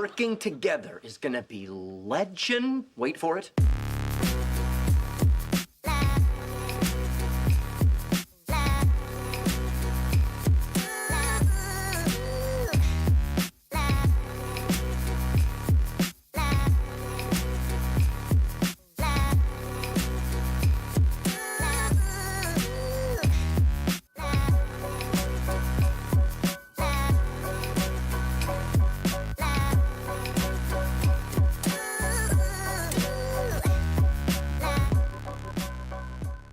working together is gonna be legend. Wait for it.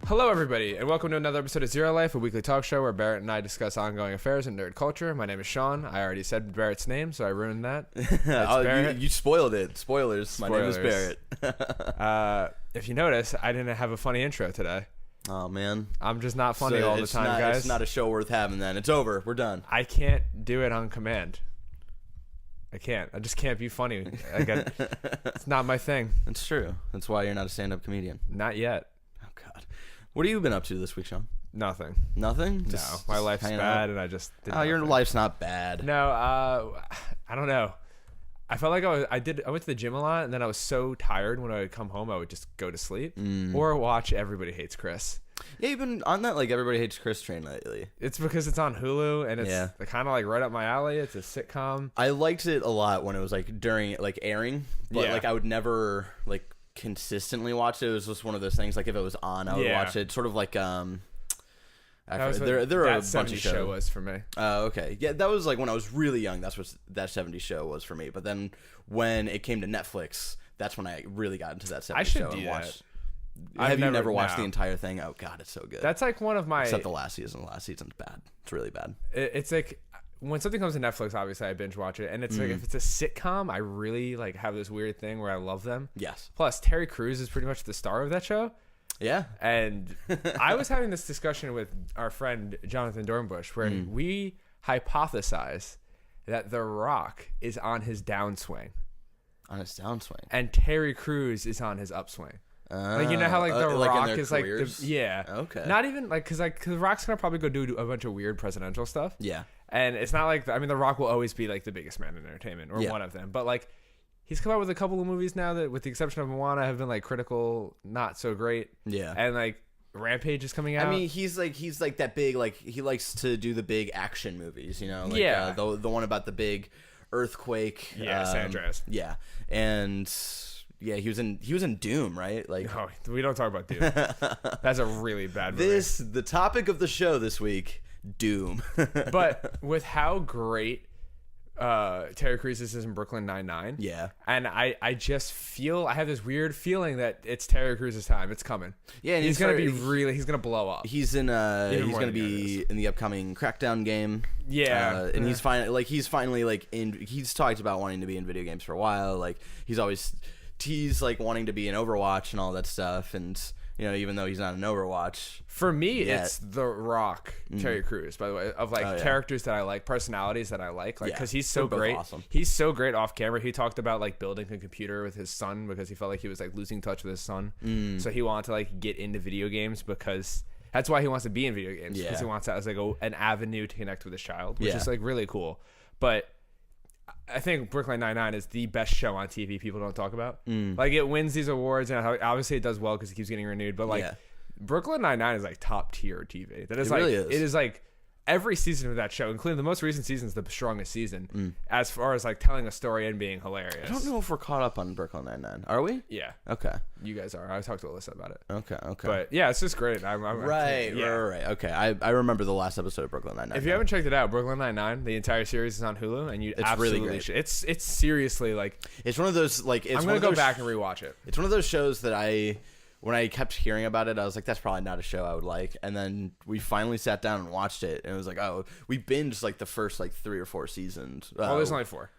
Hello, everybody, and welcome to another episode of Zero Life, a weekly talk show where Barrett and I discuss ongoing affairs in nerd culture. My name is Sean. I already said Barrett's name, so I ruined that. You spoiled it. Spoilers. My name is Barrett. If you notice, I didn't have a funny intro today. Oh, man. I'm just not funny all the time, guys. It's not a show worth having then. It's over. We're done. I can't do it on command. I can't. I just can't be funny. It's not my thing. It's true. That's why you're not a stand-up comedian. Not yet. Oh, God. What have you been up to this week, Sean? Nothing. Nothing? No. My life's bad, and I just did your nothing. life's not bad. No, I don't know. I felt like I went to the gym a lot, and then I was so tired when I would come home, I would just go to sleep or watch Everybody Hates Chris. Yeah, you've been on that Everybody Hates Chris train lately. It's because it's on Hulu, and it's kind of right up my alley. It's a sitcom. I liked it a lot when it was during airing, but I would never consistently watch it. It was just one of those things. If it was on, I would watch it. Sort of there are a bunch of shows. Show was for me. Oh, okay. Yeah, that was when I was really young. That's what that 70s show was for me. But then when it came to Netflix, that's when I really got into that 70s show and watched. Have you never watched the entire thing? Oh God, it's so good. That's one of my. Except the last season. The last season's bad. It's really bad. It's when something comes to Netflix, obviously I binge watch it, and it's if it's a sitcom, I really have this weird thing where I love them. Yes. Plus, Terry Crews is pretty much the star of that show. Yeah. And I was having this discussion with our friend Jonathan Dornbush where we hypothesize that The Rock is on his downswing. On his downswing. And Terry Crews is on his upswing. You know how The Rock is okay. Not even because The Rock's gonna probably go do a bunch of weird presidential stuff. Yeah. And it's not The Rock will always be the biggest man in entertainment or one of them. But he's come out with a couple of movies now that, with the exception of Moana, have been critical, not so great. Yeah. And Rampage is coming out. I mean, he's that big he likes to do the big action movies, you know. The one about the big earthquake. Yeah, San Andreas. Yeah. And yeah, he was in Doom, right? No, we don't talk about Doom. That's a really bad movie. The topic of the show this week, Doom. But with how great Terry Crews is in Brooklyn Nine-Nine. Yeah. And I just feel, I have this weird feeling that it's Terry Crews' time. It's coming. Yeah, and he's going to be he's going to blow up. He's in he's going to be in the upcoming Crackdown game. Yeah. And he's finally he's talked about wanting to be in video games for a while. He's always teased wanting to be in Overwatch and all that stuff, and even though he's not in Overwatch. For me, it's The Rock, Terry Crews, by the way, of characters that I like, personalities that I like because he's so great. Awesome. He's so great off camera. He talked about building a computer with his son because he felt like he was losing touch with his son. So he wanted to get into video games because that's why he wants to be in video games, because he wants that as an avenue to connect with his child, which is really cool. But I think Brooklyn Nine-Nine is the best show on TV people don't talk about. It wins these awards, and obviously it does well because it keeps getting renewed. But Brooklyn Nine-Nine is top tier TV. That is really is. It is every season of that show, including the most recent season, is the strongest season as far as telling a story and being hilarious. I don't know if we're caught up on Brooklyn Nine-Nine. Are we? Yeah. Okay. You guys are. I talked to Alyssa about it. Okay. But yeah, it's just great. Right. Okay. I remember the last episode of Brooklyn Nine-Nine. If you haven't checked it out, Brooklyn Nine-Nine, the entire series is on Hulu, and it's absolutely really great. It's seriously it's one of those I'm gonna go back and rewatch it. It's one of those shows that when I kept hearing about it, I was like, that's probably not a show I would like. And then we finally sat down and watched it, and it was we binged the first 3 or 4 seasons. Oh, there's only 4.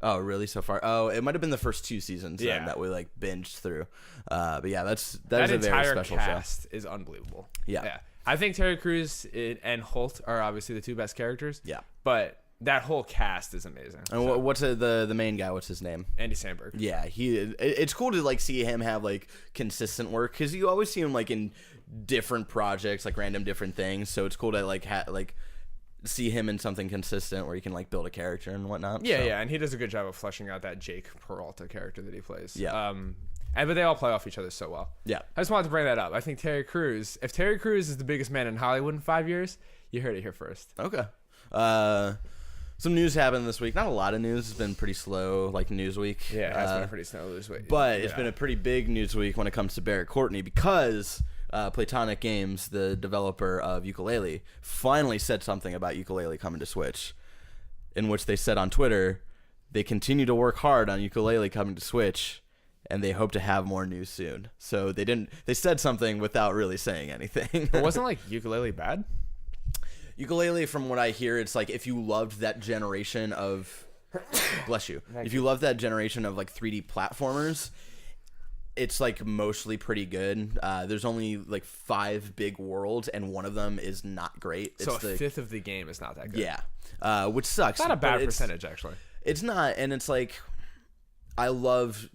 Oh, really? So far? Oh, it might have been the first 2 seasons that we binged through. But yeah, that is a very special cast show. is unbelievable. Yeah. I think Terry Crews and Holt are obviously the 2 best characters. Yeah. But that whole cast is amazing. And what's the main guy? What's his name? Andy Samberg. Yeah, it's cool to see him have consistent work, because you always see him in different projects, random different things. So it's cool to see him in something consistent where he can like build a character and whatnot. Yeah, and he does a good job of fleshing out that Jake Peralta character that he plays. Yeah. But they all play off each other so well. Yeah. I just wanted to bring that up. I think if Terry Crews is the biggest man in Hollywood in 5 years, you heard it here first. Okay. Some news happened this week. Not a lot of news. It's been pretty slow, like news week. Yeah, it has been a pretty slow news week. But it's been a pretty big news week when it comes to Barrett Courtney because Platonic Games, the developer of Yooka-Laylee, finally said something about Yooka-Laylee coming to Switch, in which they said on Twitter they continue to work hard on Yooka-Laylee coming to Switch, and they hope to have more news soon. So they said something without really saying anything. But wasn't like Yooka-Laylee bad? Yooka-Laylee, from what I hear, it's like if you loved that generation of bless you. If you loved that generation of like 3D platformers, it's like mostly pretty good. There's only like 5 big worlds, and one of them is not great. So a fifth of the game is not that good. Yeah, which sucks. It's not a bad percentage, actually. It's not, and it's like I love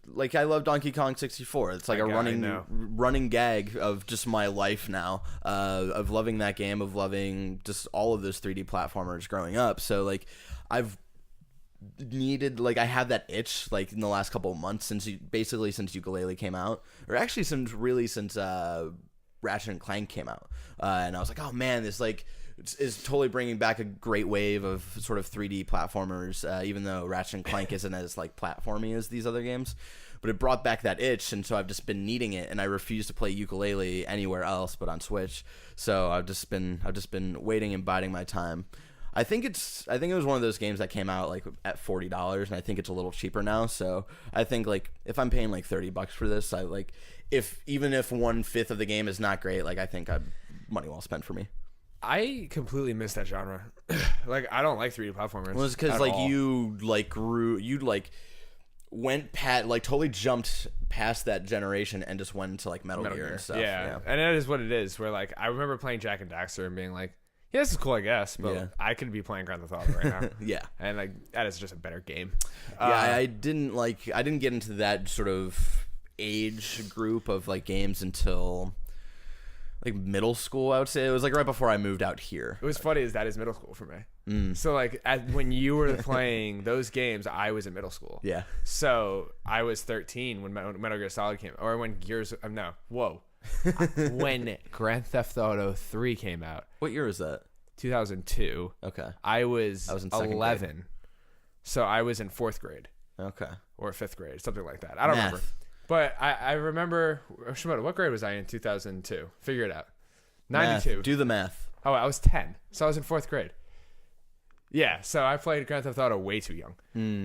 Donkey Kong 64. It's like a running gag of just my life now, of loving that game, of loving just all of those 3D platformers growing up. So like I've needed, like I have that itch like in the last couple of months since Yooka-Laylee came out, or actually since Ratchet and Clank came out, and I was like, oh man, this like is totally bringing back a great wave of sort of 3D platformers, even though Ratchet and Clank isn't as like platformy as these other games, but it brought back that itch, and so I've just been needing it, and I refuse to play Yooka-Laylee anywhere else but on Switch. So I've just been waiting and biding my time. I think it was one of those games that came out like at $40, and I think it's a little cheaper now. So I think like if I'm paying like $30 for this, I like even if 1/5 of the game is not great, like I think money well spent for me. I completely miss that genre. Like I don't like 3D platformers. Well, it's because like you like went totally jumped past that generation and just went into like Metal Gear and stuff. Yeah, and that is what it is. Where like I remember playing Jak and Daxter and being like, yeah, this is cool, I guess, but I could be playing Grand Theft Auto right now. Yeah, and like that is just a better game. I didn't get into that sort of age group of like games until like middle school. I would say it was like right before I moved out here. It was funny is that is middle school for me. So like when you were playing those games, I was in middle school. Yeah. So I was 13 when Metal Gear Solid came, or when when Grand Theft Auto 3 came out. What year was that? 2002. Okay. I was in 11. grade. So I was in 4th grade. Okay. Or 5th grade, something like that. I don't remember. But I remember, Shimoda, what grade was I in 2002? Figure it out. 92. Math. Do the math. Oh, I was 10. So I was in 4th grade. Yeah, so I played Grand Theft Auto way too young.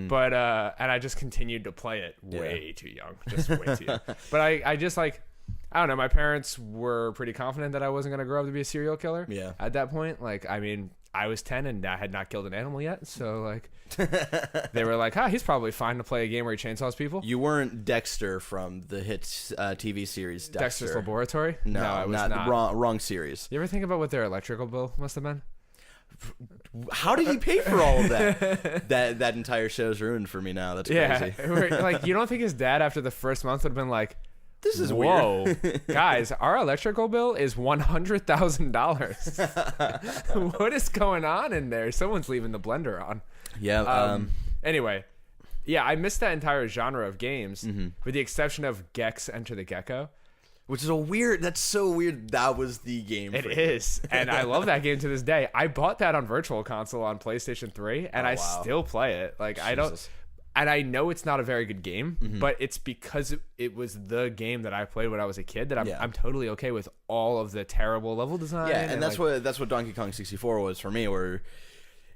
But, and I just continued to play it way too young. Just way too young. But I just like, I don't know, my parents were pretty confident that I wasn't going to grow up to be a serial killer. Yeah. At that point, like, I mean, I was 10 and I had not killed an animal yet. So, like, they were like, he's probably fine to play a game where he chainsaws people. You weren't Dexter from the hit TV series Dexter. Dexter's Laboratory? No, I was not. Wrong series. You ever think about what their electrical bill must have been? How did he pay for all of that? that entire show's ruined for me now. That's crazy. Yeah. Like, you don't think his dad after the first month would have been like, this is weird. Guys, our electrical bill is $100,000. What is going on in there? Someone's leaving the blender on. Yeah. Anyway, yeah, I missed that entire genre of games, with the exception of Gex Enter the Gecko. Which is that's so weird. That was the game. It is. And I love that game to this day. I bought that on Virtual Console on PlayStation 3, and I still play it. Like, Jesus. And I know it's not a very good game, but it's because it was the game that I played when I was a kid that I'm totally okay with all of the terrible level design. Yeah, and that's what Donkey Kong 64 was for me, where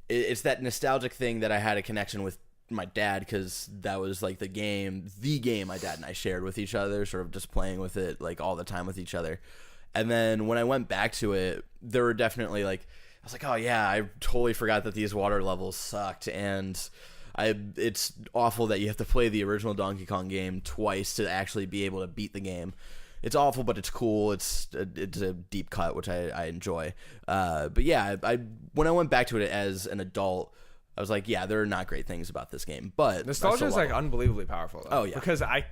it's that nostalgic thing that I had a connection with my dad, because that was like the game my dad and I shared with each other, sort of just playing with it like all the time with each other. And then when I went back to it, there were definitely like, I was like, oh yeah, I totally forgot that these water levels sucked, and it's awful that you have to play the original Donkey Kong game twice to actually be able to beat the game. It's awful, but it's cool. It's a deep cut, which I enjoy. But yeah, when I went back to it as an adult, I was like, yeah, there are not great things about this game, but nostalgia is like unbelievably powerful. Though, oh yeah, because I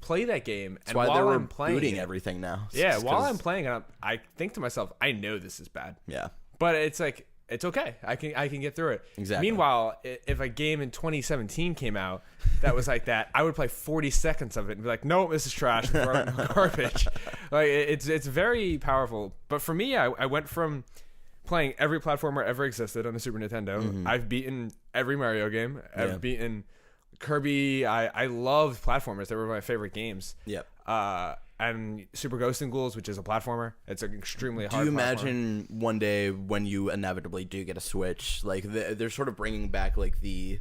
play that game, and while I'm playing rebooting everything now. Yeah, while I'm playing it, I think to myself, I know this is bad. Yeah, but it's like, it's okay. I can get through it. Exactly. Meanwhile, if a game in 2017 came out that was like that, I would play 40 seconds of it and be like, "No, this is trash. Throw it in the garbage." Like it's very powerful. But for me, I went from playing every platformer ever existed on the Super Nintendo. Mm-hmm. I've beaten every Mario game. I've beaten Kirby. I loved platformers. They were my favorite games. Yep. And Super Ghost and Ghouls, which is a platformer. It's an extremely hard. Do you imagine one day when you inevitably do get a Switch, like they're sort of bringing back like the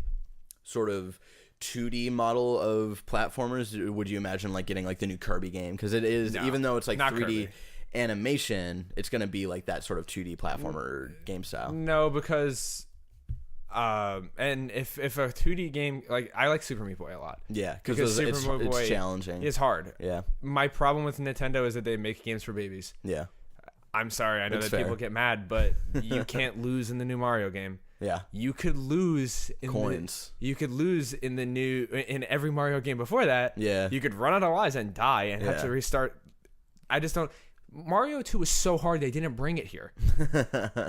sort of 2D model of platformers? Would you imagine like getting like the new Kirby game? Because it is, even though it's like 3D Kirby animation, it's going to be like that sort of 2D platformer game style. No, because and if a 2D game, like I like Super Meat Boy a lot. Yeah, because it's challenging. It's hard. Yeah. My problem with Nintendo is that they make games for babies. Yeah. I'm sorry, I know that people get mad, but you can't lose in the new Mario game. Yeah. You could lose in coins. You could lose in every Mario game before that. Yeah. You could run out of lives and die and have to restart. I just don't. Mario 2 was so hard they didn't bring it here.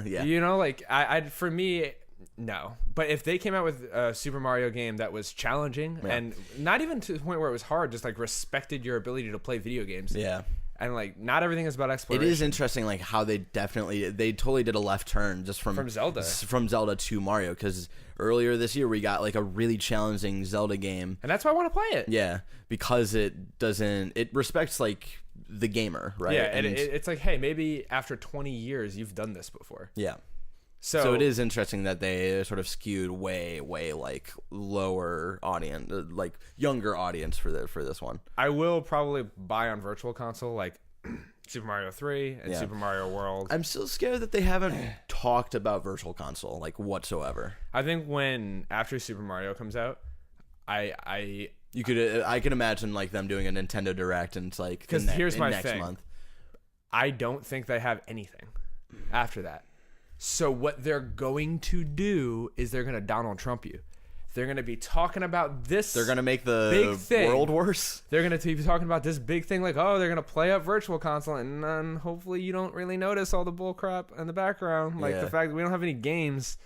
Yeah. You know, like for me, no. But if they came out with a Super Mario game that was challenging and not even to the point where it was hard, just like respected your ability to play video games. Yeah. And like not everything is about exploration. It is interesting like how they totally did a left turn just from Zelda to Mario, because earlier this year we got like a really challenging Zelda game. And that's why I want to play it. Yeah, because it respects like the gamer, right? Yeah, and it's like, hey, maybe after 20 years you've done this before. Yeah. So it is interesting that they sort of skewed way like lower audience, like younger audience for this one. I will probably buy on Virtual Console like Super Mario 3 and Super Mario World. I'm still scared that they haven't talked about Virtual Console like whatsoever. I think after Super Mario comes out, I can imagine like them doing a Nintendo Direct and it's like because here's my next thing. month. I don't think they have anything after that. So what they're going to do is they're going to Donald Trump you. They're going to be talking about this. They're going to make the big thing. World worse. They're going to be talking about this big thing like, oh, they're going to play up Virtual Console, and then hopefully you don't really notice all the bull crap in the background, like the fact that we don't have any games.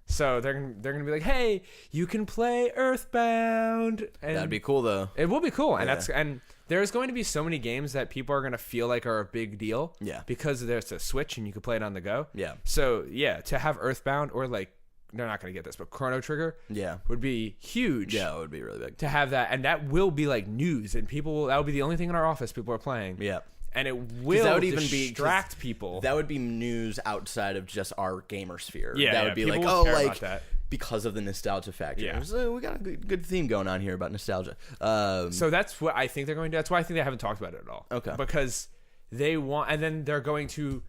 So they're going to be like, hey, you can play Earthbound. And that'd be cool though. It will be cool, and there's going to be so many games that people are going to feel like are a big deal. Yeah. Because there's a Switch and you can play it on the go. Yeah. So yeah, to have Earthbound or like they're not going to get this, but Chrono Trigger. Yeah. Would be huge. Yeah, it would be really big to have that, and that will be like news, and that will be the only thing in our office people are playing. Yeah. And it will distract people. That would be news outside of just our gamer sphere. Yeah, that would be like, oh, like because of the nostalgia factor. Yeah. So we got a good theme going on here about nostalgia. So that's what I think they're going to do. That's why I think they haven't talked about it at all. Okay. Because they want, and then they're going to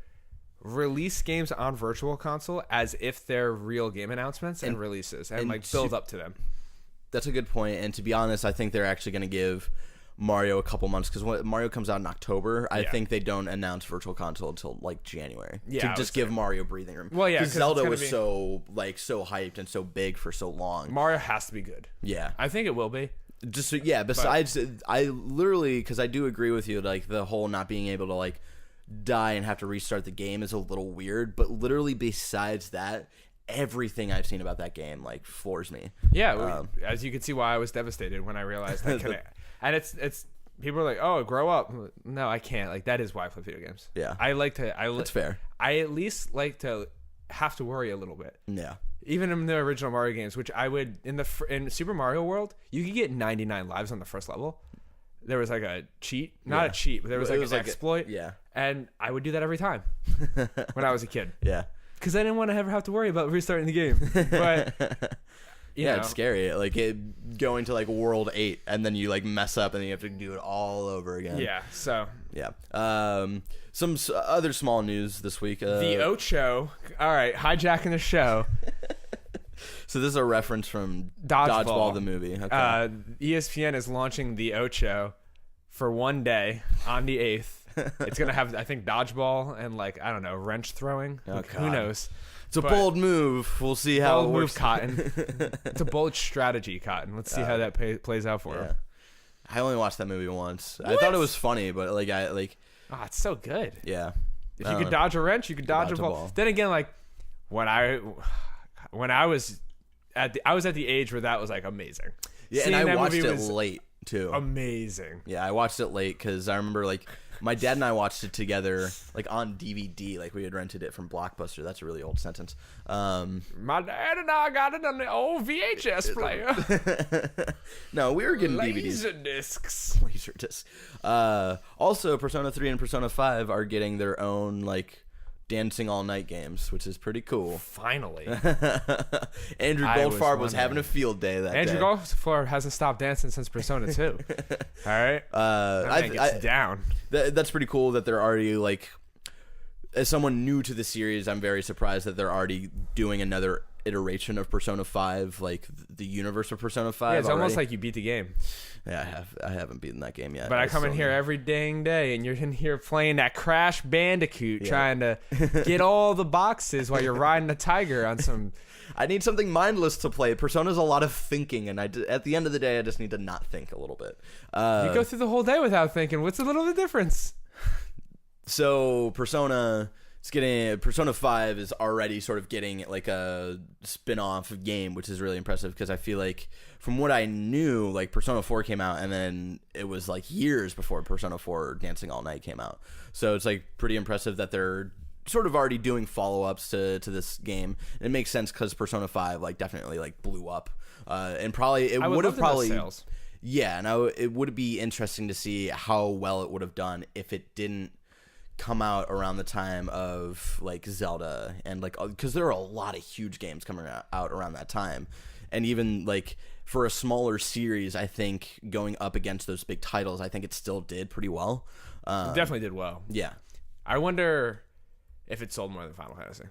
release games on Virtual Console as if they're real game announcements and releases and like build up to them. That's a good point. And to be honest, I think they're actually going to give Mario a couple months, because when Mario comes out in October, I think they don't announce Virtual Console until like January. Yeah, to just give Mario breathing room. Well, yeah, because Zelda was so hyped and so big for so long. Mario has to be good. Yeah, I think it will be. Just besides, I literally, because I do agree with you, like the whole not being able to like die and have to restart the game is a little weird. But literally, besides that, everything I've seen about that game like floors me. Yeah, as you can see, why I was devastated when I realized I couldn't. And it's people are like, oh, grow up. No, I can't. Like that is why I play video games. Yeah, that's fair. I at least like to have to worry a little bit. Yeah. Even in the original Mario games, which I would in Super Mario World, you could get 99 lives on the first level. There was like a cheat, not a cheat, but there was like an exploit. And I would do that every time when I was a kid. Yeah. Because I didn't want to ever have to worry about restarting the game. But yeah, it's scary. Like going to like World 8 and then you like mess up and then you have to do it all over again. Yeah. So yeah. Some other small news this week. The Ocho. All right, hijacking the show. So this is a reference from Dodgeball the movie. Okay. ESPN is launching the Ocho for one day on the 8th. It's gonna have, I think, dodgeball and like, I don't know, wrench throwing. Who knows? It's a bold move. We'll see how it works. Cotton. It's a bold strategy, Cotton. Let's see how that plays out for him. I only watched that movie once. What? I thought it was funny, but it's so good. Yeah. If you could dodge a wrench, you could dodge a ball. Then again, like, when I was at the age where that was like amazing. Yeah, Seeing and I that watched movie it was late too. Amazing. Yeah, I watched it late because I remember like my dad and I watched it together, like on DVD. Like we had rented it from Blockbuster. That's a really old sentence. My dad and I got it on the old VHS player. No, we were getting Laser DVDs. discs. Laser discs. Also, Persona 3 and Persona 5 are getting their own like dancing all night games, which is pretty cool. Finally. Andrew Goldfarb was having a field day that day. Andrew Goldfarb hasn't stopped dancing since Persona 2. All right? It's down. That's pretty cool that they're already, like, as someone new to the series, I'm very surprised that they're already doing another iteration of Persona 5, like the universe of Persona 5. Yeah, it's already. almost like you beat the game. Yeah, I haven't beaten that game yet. But I come in here every dang day, and you're in here playing that Crash Bandicoot, trying to get all the boxes while you're riding a tiger on some... I need something mindless to play. Persona's a lot of thinking, and at the end of the day, I just need to not think a little bit. You go through the whole day without thinking. What's a little bit difference? So Persona 5 is already sort of getting like a spin-off game, which is really impressive because I feel like from what I knew, like Persona 4 came out and then it was like years before Persona 4 Dancing All Night came out. So it's like pretty impressive that they're sort of already doing follow-ups to this game. And it makes sense because Persona 5 like definitely like blew up. And probably it would have probably sales. Yeah, and it would be interesting to see how well it would have done if it didn't come out around the time of like Zelda and like because there are a lot of huge games coming out around that time, and even like for a smaller series, I think going up against those big titles, I think it still did pretty well. It definitely did well. Yeah, I wonder if it sold more than Final Fantasy.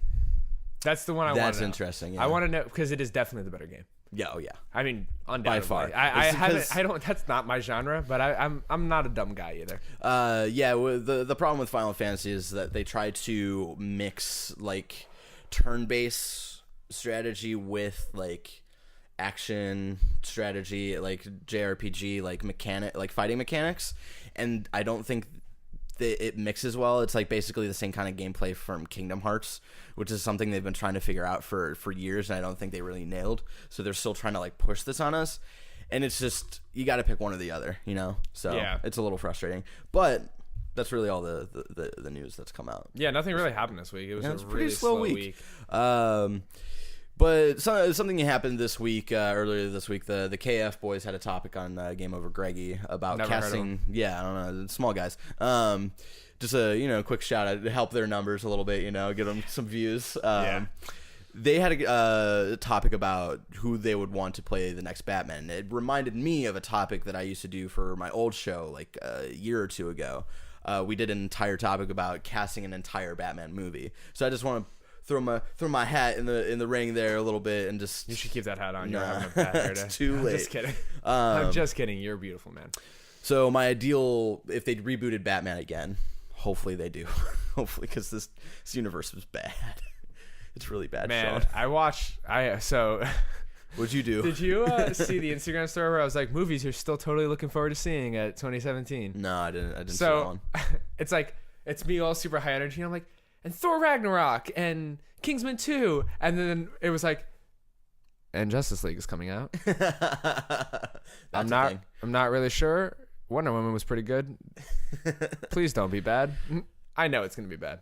That's the one I want to know. That's interesting. Yeah. I want to know because it is definitely the better game. Yeah, oh yeah. I mean, undoubtedly. By far. I don't. That's not my genre, but I'm not a dumb guy either. Yeah. The problem with Final Fantasy is that they try to mix like turn-based strategy with like action strategy, like JRPG, like fighting mechanics, and I don't think it mixes well. It's like basically the same kind of gameplay from Kingdom Hearts, which is something they've been trying to figure out for years, and I don't think they really nailed. So they're still trying to like push this on us, and it's just you got to pick one or the other, you know. So yeah. It's a little frustrating, but that's really all the news that's come out. Yeah, nothing really happened this week. It was a pretty really slow week. But something happened this week, earlier this week. The KF boys had a topic on Game Over Greggy about casting. Yeah, I don't know, small guys. Just a quick shout out to help their numbers a little bit, get them some views. They had a topic about who they would want to play the next Batman. It reminded me of a topic that I used to do for my old show like a year or two ago. We did an entire topic about casting an entire Batman movie. So I just want to throw my hat in the ring there a little bit and just... You should keep that hat on. You're having a bad hair day. It's too late. I'm just kidding. I'm just kidding. You're beautiful, man. So my ideal, if they rebooted Batman again, hopefully they do. Hopefully, because this universe was bad. It's really bad, man. Sean. What'd you do? Did you see the Instagram story where I was like, movies you're still totally looking forward to seeing at 2017? No, I didn't see that one. It's like, it's me all super high energy. I'm like, and Thor Ragnarok and Kingsman 2. And then it was like, and Justice League is coming out. I'm not really sure. Wonder Woman was pretty good. Please don't be bad. I know it's going to be bad.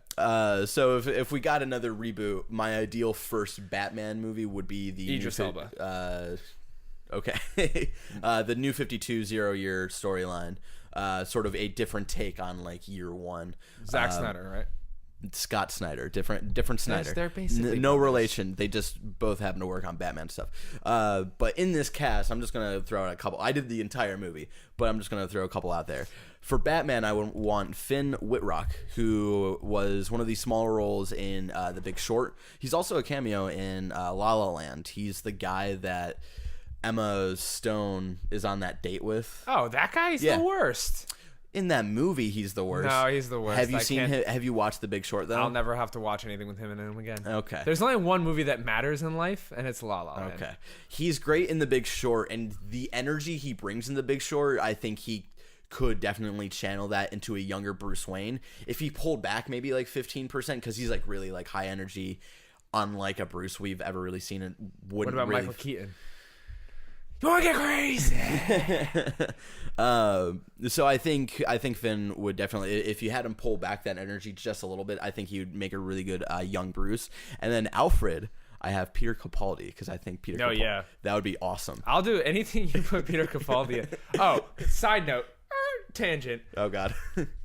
So if we got another reboot, my ideal first Batman movie would be the Idris Elba. Okay. The New 52 0-year storyline. Sort of a different take on like year one. Zack Snyder, right? Scott Snyder, different Snyder. Yes, they're basically no relation. They just both happen to work on Batman stuff. But in this cast, I'm just gonna throw out a couple. I did the entire movie, but I'm just gonna throw a couple out there. For Batman, I would want Finn Wittrock, who was one of these smaller roles in The Big Short. He's also a cameo in La La Land. He's the guy that Emma Stone is on that date with. Oh, that guy is the worst. In that movie, he's the worst. No, he's the worst. Have you seen him? Have you watched The Big Short, though? I'll never have to watch anything with him in him again. Okay. There's only one movie that matters in life, and it's La La Land. Okay. He's great in The Big Short, and the energy he brings in The Big Short, I think he could definitely channel that into a younger Bruce Wayne. If he pulled back maybe like 15%, because he's like really like high energy unlike a Bruce we've ever really seen. It What wouldn't about really... Michael Keaton? You want to get crazy? So I think Finn would definitely, if you had him pull back that energy just a little bit, I think he would make a really good young Bruce. And then Alfred, I have Peter Capaldi because I think Peter. Capaldi, that would be awesome. I'll do anything you put Peter Capaldi in. Oh, side note, tangent. Oh God.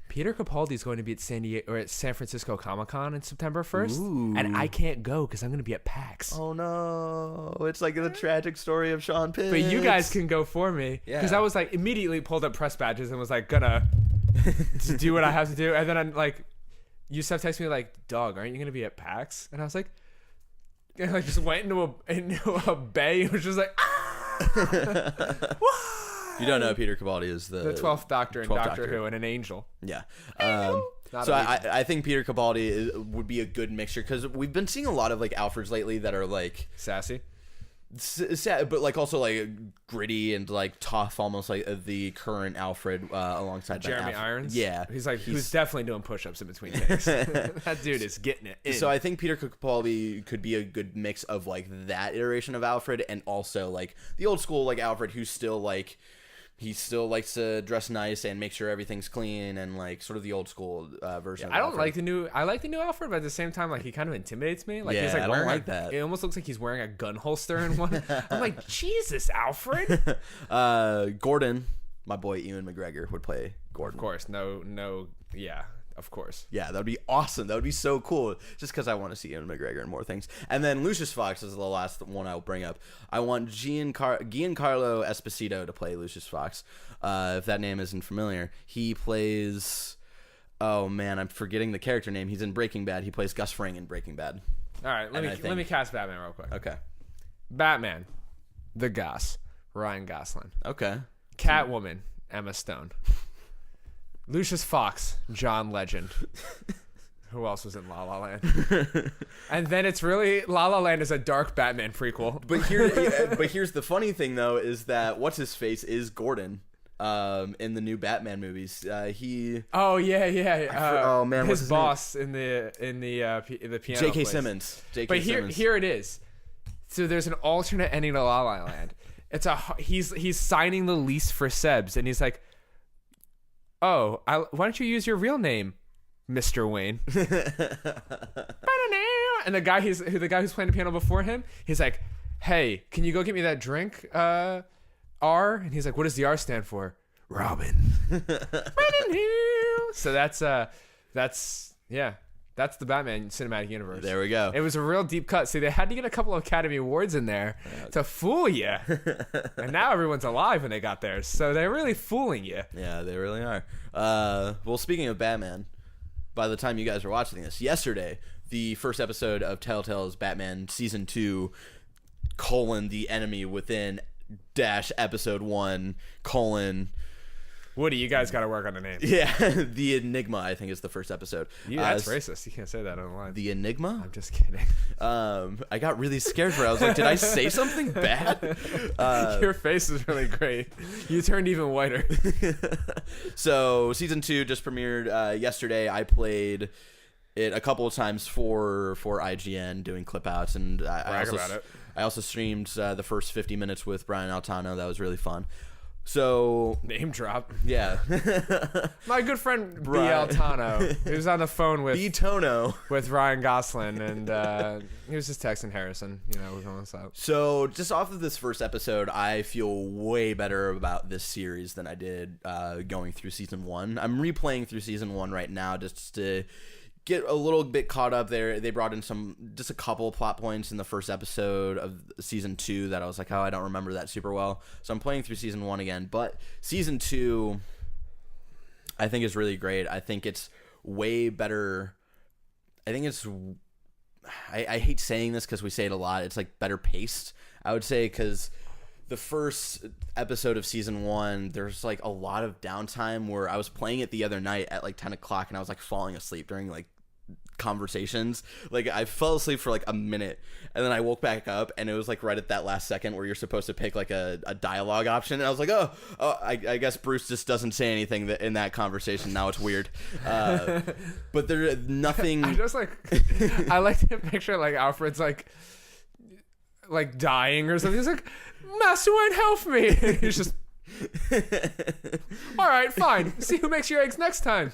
Peter Capaldi is going to be at San Francisco Comic-Con on September 1st, and I can't go because I'm going to be at PAX. Oh no! It's like the tragic story of Sean Pitts. But you guys can go for me because I was like immediately pulled up press badges and was like gonna do what I have to do, and then I'm like, Yusef texted me like, "Dog, aren't you going to be at PAX?" And I was like, and I just went into a bay and was just like, what? You don't know Peter Capaldi is the 12th Doctor in Doctor Who and an angel. Yeah. So I think Peter Capaldi would be a good mixture because we've been seeing a lot of like Alfreds lately that are like sassy, but like also like gritty and like tough, almost like the current Alfred alongside Jeremy Irons. Yeah, he's definitely doing push-ups in between takes. That dude is getting it in. So I think Peter Capaldi could be a good mix of like that iteration of Alfred and also like the old school like Alfred who's still like. He still likes to dress nice and make sure everything's clean and like sort of the old school version. Yeah, I don't like the new. I like the new Alfred, but at the same time, like he kind of intimidates me. Like he's like I don't like that. It almost looks like he's wearing a gun holster in one. I'm like, Jesus, Alfred. Gordon, my boy Ewan McGregor would play Gordon. Of course, no, yeah. Of course. Yeah, that would be awesome. That would be so cool. Just because I want to see Ewan McGregor and more things. And then Lucius Fox is the last one I'll bring up. I want Giancarlo Esposito to play Lucius Fox. If that name isn't familiar, he plays. Oh man, I'm forgetting the character name. He's in Breaking Bad. He plays Gus Fring in Breaking Bad. All right, let me cast Batman real quick. Okay. Batman, the Goss, Ryan Gosling. Okay. Catwoman, Emma Stone. Lucius Fox, John Legend. Who else was in La La Land? And then it's really La La Land is a dark Batman prequel. But here's the funny thing though is that what's his face is Gordon. In the new Batman movies, he. Oh yeah. Oh man, his boss name? in the piano. J.K. place. Simmons. But here it is. So there's an alternate ending to La La Land. It's he's signing the lease for Sebs, and he's like, "Oh, why don't you use your real name, Mr. Wayne?" And the guy who's playing the piano before him, he's like, "Hey, can you go get me that drink, R?" And he's like, "What does the R stand for?" Robin. So that's the Batman cinematic universe. There we go. It was a real deep cut. See, they had to get a couple of Academy Awards in there to fool you. And now everyone's alive when they got theirs. So they're really fooling you. Yeah, they really are. Well, speaking of Batman, by the time you guys are watching this, yesterday, the first episode of Telltale's Batman Season 2, The Enemy Within -- Episode 1, Woody, you guys got to work on the name. Yeah, The Enigma, I think, is the first episode. That's racist. You can't say that online. The Enigma? I'm just kidding. I got really scared for it. I was like, did I say something bad? Your face is really great. You turned even whiter. So, Season 2 just premiered yesterday. I played it a couple of times for IGN, doing clip outs, and I also streamed the first 50 minutes with Brian Altano. That was really fun. So name drop. Yeah. My good friend B. Altano. He was on the phone with B-Tono with Ryan Gosling, and he was just texting Harrison. We're going this out. So just off of this first episode, I feel way better about this series than I did going through season 1. I'm replaying through season 1 right now just to get a little bit caught up there. They brought in just a couple plot points in the first episode of season 2 that I was like, oh, I don't remember that super well. So I'm playing through season 1 again. But season 2, I think is really great. I think it's way better. I think it's, I hate saying this because we say it a lot. It's like better paced, I would say, because the first episode of season 1, there's like a lot of downtime where I was playing it the other night at like 10 o'clock and I was like falling asleep during like conversations. Like I fell asleep for like a minute, and then I woke back up, and it was like right at that last second where you're supposed to pick like a dialogue option, and I was like, I guess Bruce just doesn't say anything in that conversation. Now it's weird. But there's nothing. I just like I like to picture like Alfred's like dying or something. He's like, Master Wayne, help me. He's just all right, fine. See who makes your eggs next time.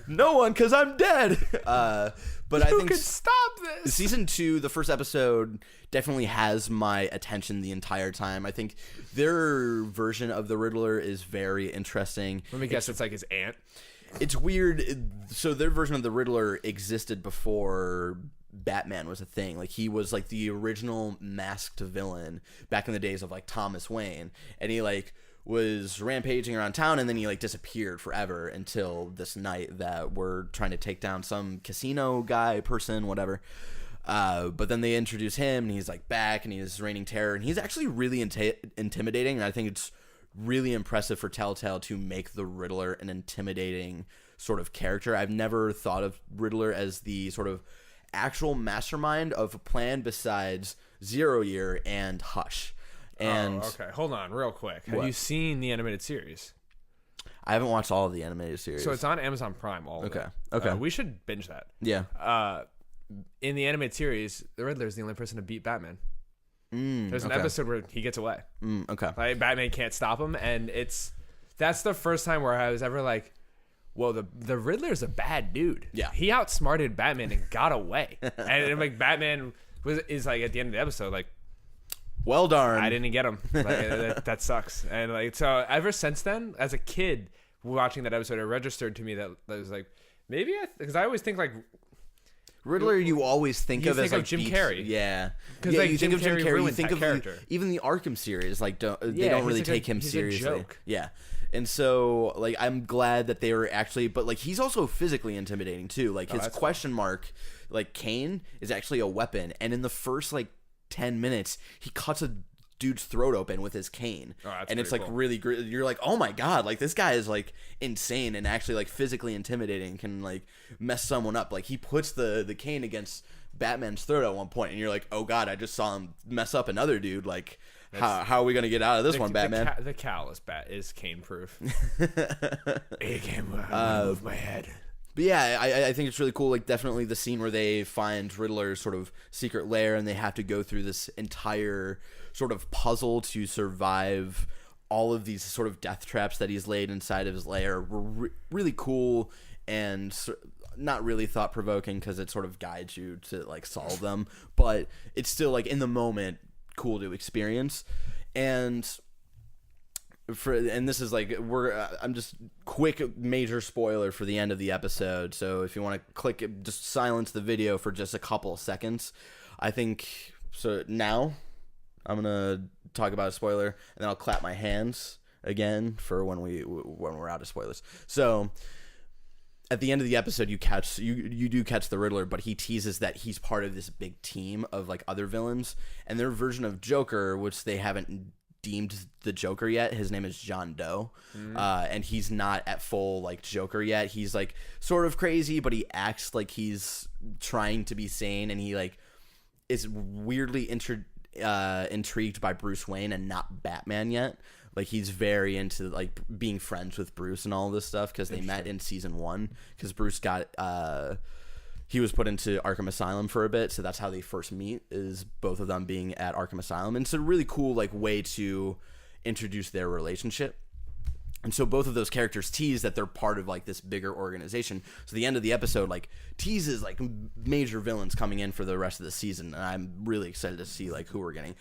No one, because I'm dead. But I think can stop this. Season 2, the first episode, definitely has my attention the entire time. I think their version of the Riddler is very interesting. Let me guess, it's like his aunt. It's weird. So their version of the Riddler existed before Batman was a thing. Like he was like the original masked villain back in the days of like Thomas Wayne, and he like was rampaging around town, and then he like disappeared forever until this night that we're trying to take down some casino guy, person, whatever. But then they introduce him, and he's like back, and he's reigning terror, and he's actually really intimidating. And I think it's really impressive for Telltale to make the Riddler an intimidating sort of character. I've never thought of Riddler as the sort of actual mastermind of a plan besides Zero Year and Hush. And okay, hold on real quick. Have you seen the animated series? I haven't watched all of the animated series. So it's on Amazon Prime, all of it. Okay. We should binge that. Yeah. In the animated series, the Riddler is the only person to beat Batman. There's an episode where he gets away. Okay. Like, Batman can't stop him, and that's the first time where I was ever like, whoa, the Riddler's a bad dude. Yeah. He outsmarted Batman and got away. And like Batman is like at the end of the episode like, well darn, I didn't get him. Like, that sucks. And like so ever since then, as a kid watching that episode, it registered to me that was like maybe because I always think like Riddler, you always think of as like Jim Carrey. Yeah, because like, you think of Jim Carrey. You think of character. Even the Arkham series. Like they don't really take him seriously. A joke. Yeah. And so, like, I'm glad that they were actually, but like, he's also physically intimidating too. Like his question mark, like cane, is actually a weapon, and in the first like 10 minutes, he cuts a dude's throat open with his cane, and it's like cool. Really great. You're like, oh my god, like this guy is like insane and actually like physically intimidating, can like mess someone up. Like he puts the cane against Batman's throat at one point, and you're like, oh god, I just saw him mess up another dude. Like how are we gonna get out of this one, Batman? The cowl is cane proof. It can move my head. But yeah, I think it's really cool. Like definitely the scene where they find Riddler's sort of secret lair, and they have to go through this entire sort of puzzle to survive all of these sort of death traps that he's laid inside of his lair were really cool and not really thought provoking because it sort of guides you to like solve them, but it's still like in the moment cool to experience. And this is like I'm just quick major spoiler for the end of the episode, so if you want to click it, just silence the video for just a couple of seconds. I think so. Now I'm gonna talk about a spoiler, and then I'll clap my hands again for when we're out of spoilers. So at the end of the episode, you do catch the Riddler, but he teases that he's part of this big team of like other villains, and their version of Joker, which they haven't deemed the Joker yet. His name is John Doe, and he's not at full like Joker yet. He's like sort of crazy, but he acts like he's trying to be sane, and he like is weirdly intrigued by Bruce Wayne and not Batman yet. Like he's very into like being friends with Bruce and all this stuff because they met in season 1 because Bruce got he was put into Arkham Asylum for a bit, so that's how they first meet, is both of them being at Arkham Asylum. And it's a really cool like way to introduce their relationship. And so both of those characters tease that they're part of like this bigger organization. So the end of the episode like teases like major villains coming in for the rest of the season, and I'm really excited to see like who we're getting.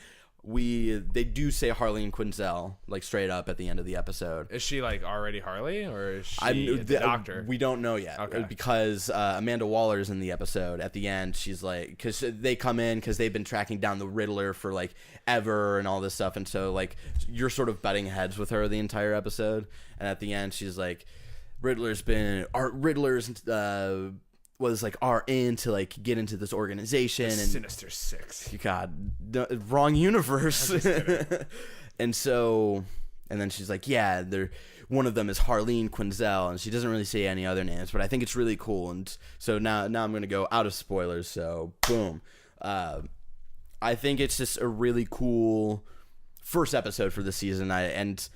They do say Harley and Quinzel like straight up at the end of the episode. Is she like already Harley, or is she the doctor? We don't know yet, because Amanda Waller's in the episode at the end. She's like, because they come in because they've been tracking down the Riddler for like ever and all this stuff, and so like you're sort of butting heads with her the entire episode, and at the end she's like, Riddler's was like in to like get into this organization, and Sinister Six. God, wrong universe. And so And then she's like, yeah, one of them is Harleen Quinzel, and she doesn't really say any other names, but I think it's really cool. And so now I'm going to go out of spoilers. So boom. I think it's just a really cool first episode for the season. And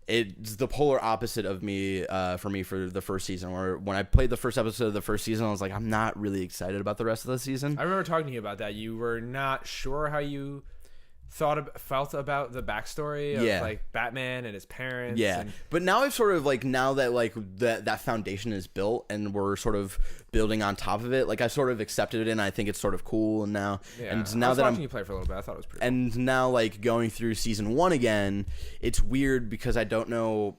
it's the polar opposite of me for the first season, where when I played the first episode of the first season, I was like, I'm not really excited about the rest of the season. I remember talking to you about that. You were not sure how you felt about the backstory of like Batman and his parents. Yeah. But now I've sort of like, now that like that foundation is built and we're sort of building on top of it, like I sort of accepted it and I think it's sort of cool. And now, and now I was that watching you play for a little bit, I thought it was pretty cool. And now like going through season 1 again, it's weird because I don't know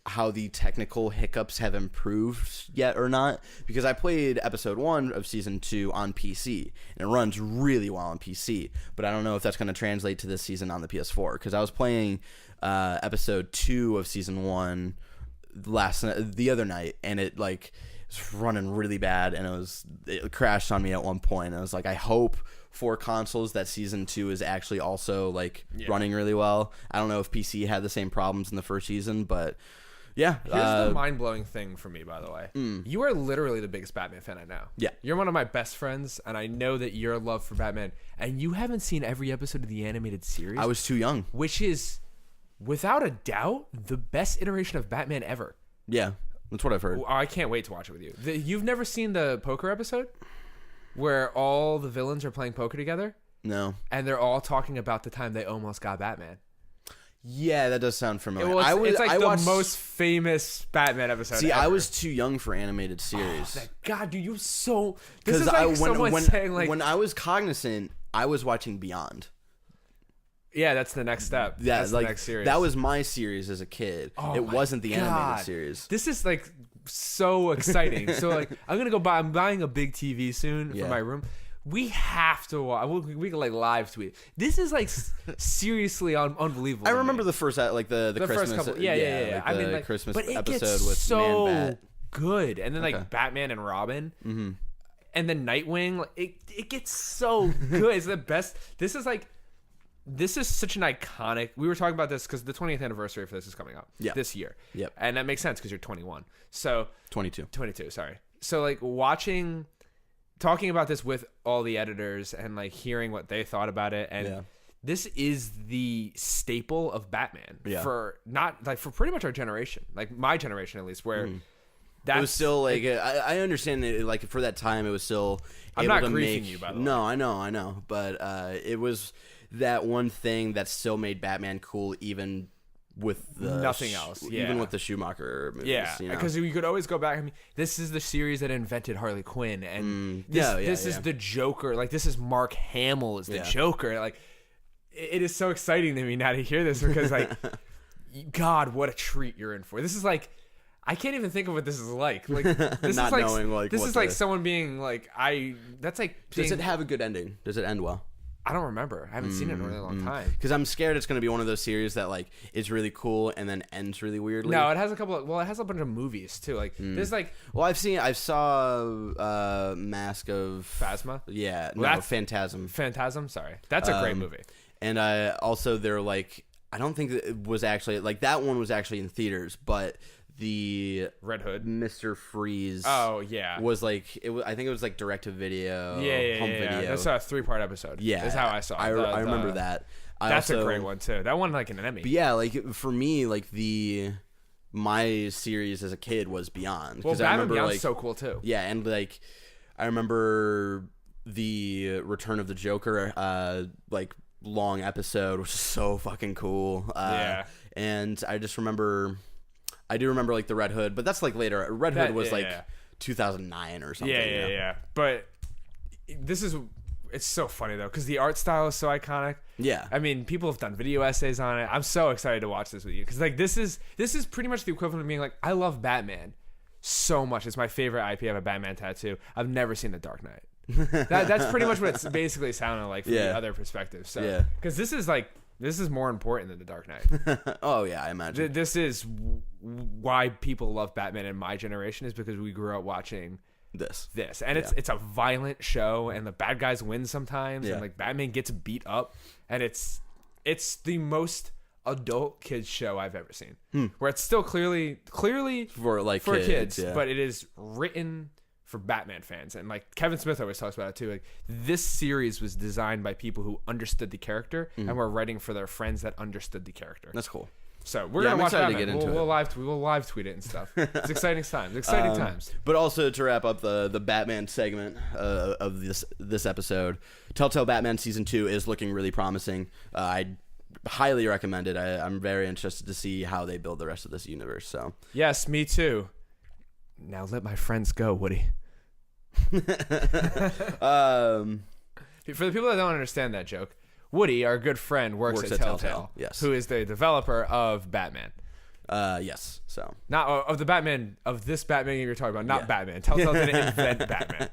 how the technical hiccups have improved yet or not, because I played episode 1 of season 2 on PC and it runs really well on PC, but I don't know if that's going to translate to this season on the PS4, because I was playing episode 2 of season 1 the other night and it like was running really bad and it crashed on me at one point. I was like, I hope for consoles that season 2 is actually also like running really well. I don't know if PC had the same problems in the first season, but yeah. Here's the mind-blowing thing for me, by the way. You are literally the biggest Batman fan I know. Yeah. You're one of my best friends, and I know that your love for Batman, and you haven't seen every episode of the animated series. I was too young. Which is, without a doubt, the best iteration of Batman ever. Yeah, that's what I've heard. I can't wait to watch it with you. You've never seen the poker episode? Where all the villains are playing poker together? No. And they're all talking about the time they almost got Batman. Yeah, that does sound familiar. It's like the most famous Batman episode. See, ever. I was too young for animated series. Oh, God, dude, you're so. This is like someone saying like when I was cognizant, I was watching Beyond. Yeah, that's the next step. Yeah, that's like the next series. that was my series as a kid. It wasn't the animated series. This is like so exciting. So like, I'm buying a big TV soon for my room. We have to watch. We can like live tweet. This is like seriously unbelievable. I remember the first the Christmas. First couple, yeah. Like I mean, like Christmas but it episode gets with so Man-Bat. good, and then like Batman and Robin, and then Nightwing. Like, it gets so good. It's the best. This is such an iconic. We were talking about this because the 20th anniversary for this is coming up this year. Yep. And that makes sense because you're 21. So 22. Sorry. So like talking about this with all the editors and like hearing what they thought about it, and this is the staple of Batman for pretty much our generation, like my generation at least, where it was still like I understand it, like for that time it was still. I'm not griefing you, by the way. No, I know, but it was that one thing that still made Batman cool, even with the nothing else, even with the Schumacher movies, because you could always go back. I mean, this is the series that invented Harley Quinn, and this is the Joker. Like, this is Mark Hamill is the Joker. Like, it is so exciting to me now to hear this, because like, God, what a treat you're in for. This is like, I can't even think of what this is like. Like, this not is like knowing like this is like someone being like, that's like. Does it have a good ending? Does it end well? I don't remember. I haven't seen it in a really long time. Because I'm scared it's going to be one of those series that like is really cool and then ends really weirdly. No, it has a couple of. Well, it has a bunch of movies too. Like there's like. Well, I saw Mask of Phasma. Yeah, well, no, Phantasm. Phantasm. Sorry, that's a great movie. And also they're like, I don't think it was actually like that one was actually in theaters, but the Red Hood, Mr. Freeze. Oh yeah, was like it was. I think it was like direct to video. Home video. That's a 3-part episode. Yeah, is how I saw it. I remember that. That's a great one too. That won like an Emmy. But yeah, like for me, like my series as a kid was Beyond. Well, I remember Beyond's like so cool too. Yeah, and like I remember the Return of the Joker, like long episode, which is so fucking cool. And I just remember. I do remember like the Red Hood, but that's like later. Red Hood was 2009 or something. Yeah. But it's so funny though, because the art style is so iconic. Yeah. I mean, people have done video essays on it. I'm so excited to watch this with you, because like this is pretty much the equivalent of being like, I love Batman so much. It's my favorite IP. I have a Batman tattoo. I've never seen The Dark Knight. That's pretty much what it's basically sounding like from the other perspective. So because this is more important than The Dark Knight. Oh yeah, I imagine. This is why people love Batman in my generation, is because we grew up watching this, and it's a violent show, and the bad guys win sometimes, and like Batman gets beat up, and it's the most adult kids show I've ever seen. Where it's still clearly for kids, yeah. but it is written for Batman fans. And like Kevin Smith always talks about it too. Like this series was designed by people who understood the character and were writing for their friends that understood the character. That's cool. So we're gonna watch Batman. To get into we'll live tweet it and stuff. It's exciting times. Exciting times. But also to wrap up the Batman segment of this episode, Telltale Batman Season 2 is looking really promising. I highly recommend it. I'm very interested to see how they build the rest of this universe. So yes, me too. Now let my friends go, Woody. For the people that don't understand that joke, Woody, our good friend, works at Telltale. Yes. Who is the developer of Batman. Yes. So not of the Batman of this Batman game you're talking about, not Batman. Telltale didn't invent Batman.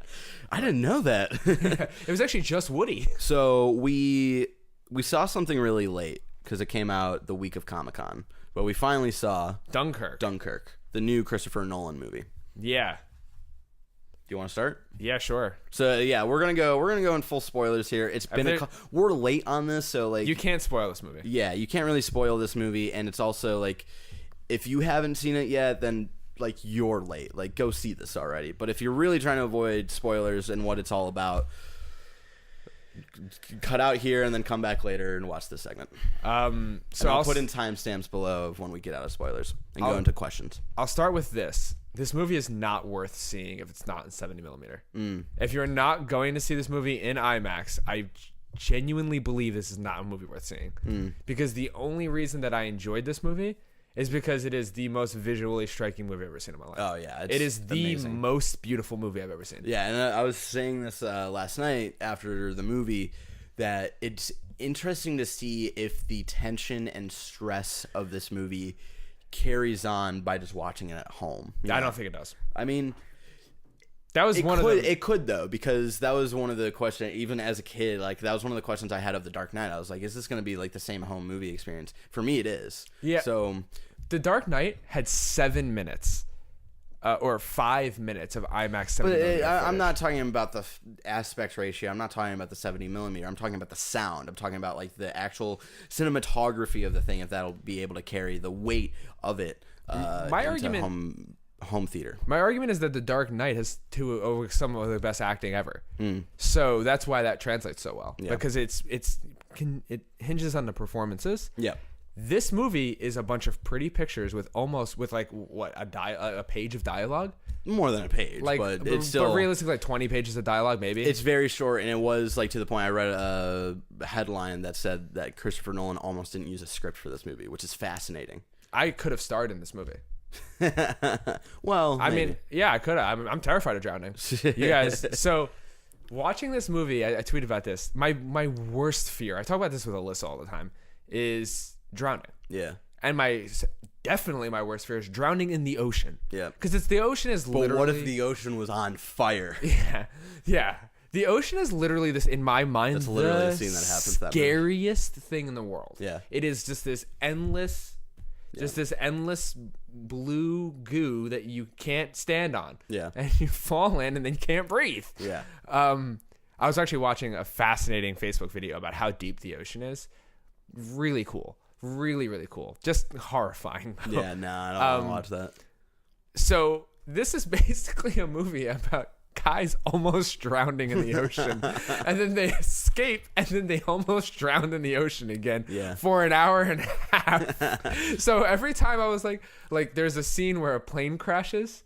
I didn't know that. It was actually just Woody. So we saw something really late because it came out the week of Comic-Con, but we finally saw Dunkirk, the new Christopher Nolan movie. Yeah. Do you want to start? Yeah, sure. So yeah, we're gonna go in full spoilers here. It's been we're late on this, so like you can't spoil this movie. Yeah, you can't really spoil this movie, and it's also like if you haven't seen it yet, then like you're late. Like go see this already. But if you're really trying to avoid spoilers and what it's all about, cut out here and then come back later and watch this segment. So I'll put in timestamps below of when we get out of spoilers and go into questions. I'll start with this. This movie is not worth seeing if it's not in 70mm. If you're not going to see this movie in IMAX, I genuinely believe this is not a movie worth seeing. Because the only reason that I enjoyed this movie is because it is the most visually striking movie I've ever seen in my life. Oh, yeah. It is the amazing. Most beautiful movie I've ever seen. Yeah, and I was saying this last night after the movie that it's interesting to see if the tension and stress of this movie carries on by just watching it at home. I don't think it does. I mean, that was it could though, because that was one of the questions. Even as a kid, like that was one of the questions I had of The Dark Knight. I was like, is this going to be like the same home movie experience? For me, it is. Yeah. So, The Dark Knight had 7 minutes. Or 5 minutes of IMAX 70mm. But I'm not talking about the aspect ratio. I'm not talking about the 70mm. I'm talking about the sound. I'm talking about like the actual cinematography of the thing. If that'll be able to carry the weight of it. My argument, home theater. My argument is that The Dark Knight has some of the best acting ever. So that's why that translates so well. Yeah. Because it hinges on the performances. Yeah. This movie is a bunch of pretty pictures with a page of dialogue. More than a page, but it's still. But realistically, like 20 pages of dialogue, maybe. It's very short, and it was like to the point. I read a headline that said that Christopher Nolan almost didn't use a script for this movie, which is fascinating. I could have starred in this movie. Well, I mean, yeah, I could have. I'm terrified of drowning. You guys, so. Watching this movie, I tweet about this. My worst fear, I talk about this with Alyssa all the time, is drowning. Yeah. And definitely my worst fear is drowning in the ocean. Yeah. Because the ocean is literally... But what if the ocean was on fire? Yeah. Yeah. The ocean is literally this, in my mind, that's literally the scene that happens. Scariest thing in the world. Yeah. It is just this endless... Just this endless blue goo that you can't stand on. Yeah. And you fall in and then you can't breathe. Yeah. I was actually watching a fascinating Facebook video about how deep the ocean is. Really cool. Really, really cool. Just horrifying. Yeah, no, I don't want to watch that. So this is basically a movie about guys almost drowning in the ocean. And then they escape, and then they almost drown in the ocean again for an hour and a half. So every time I was like there's a scene where a plane crashes,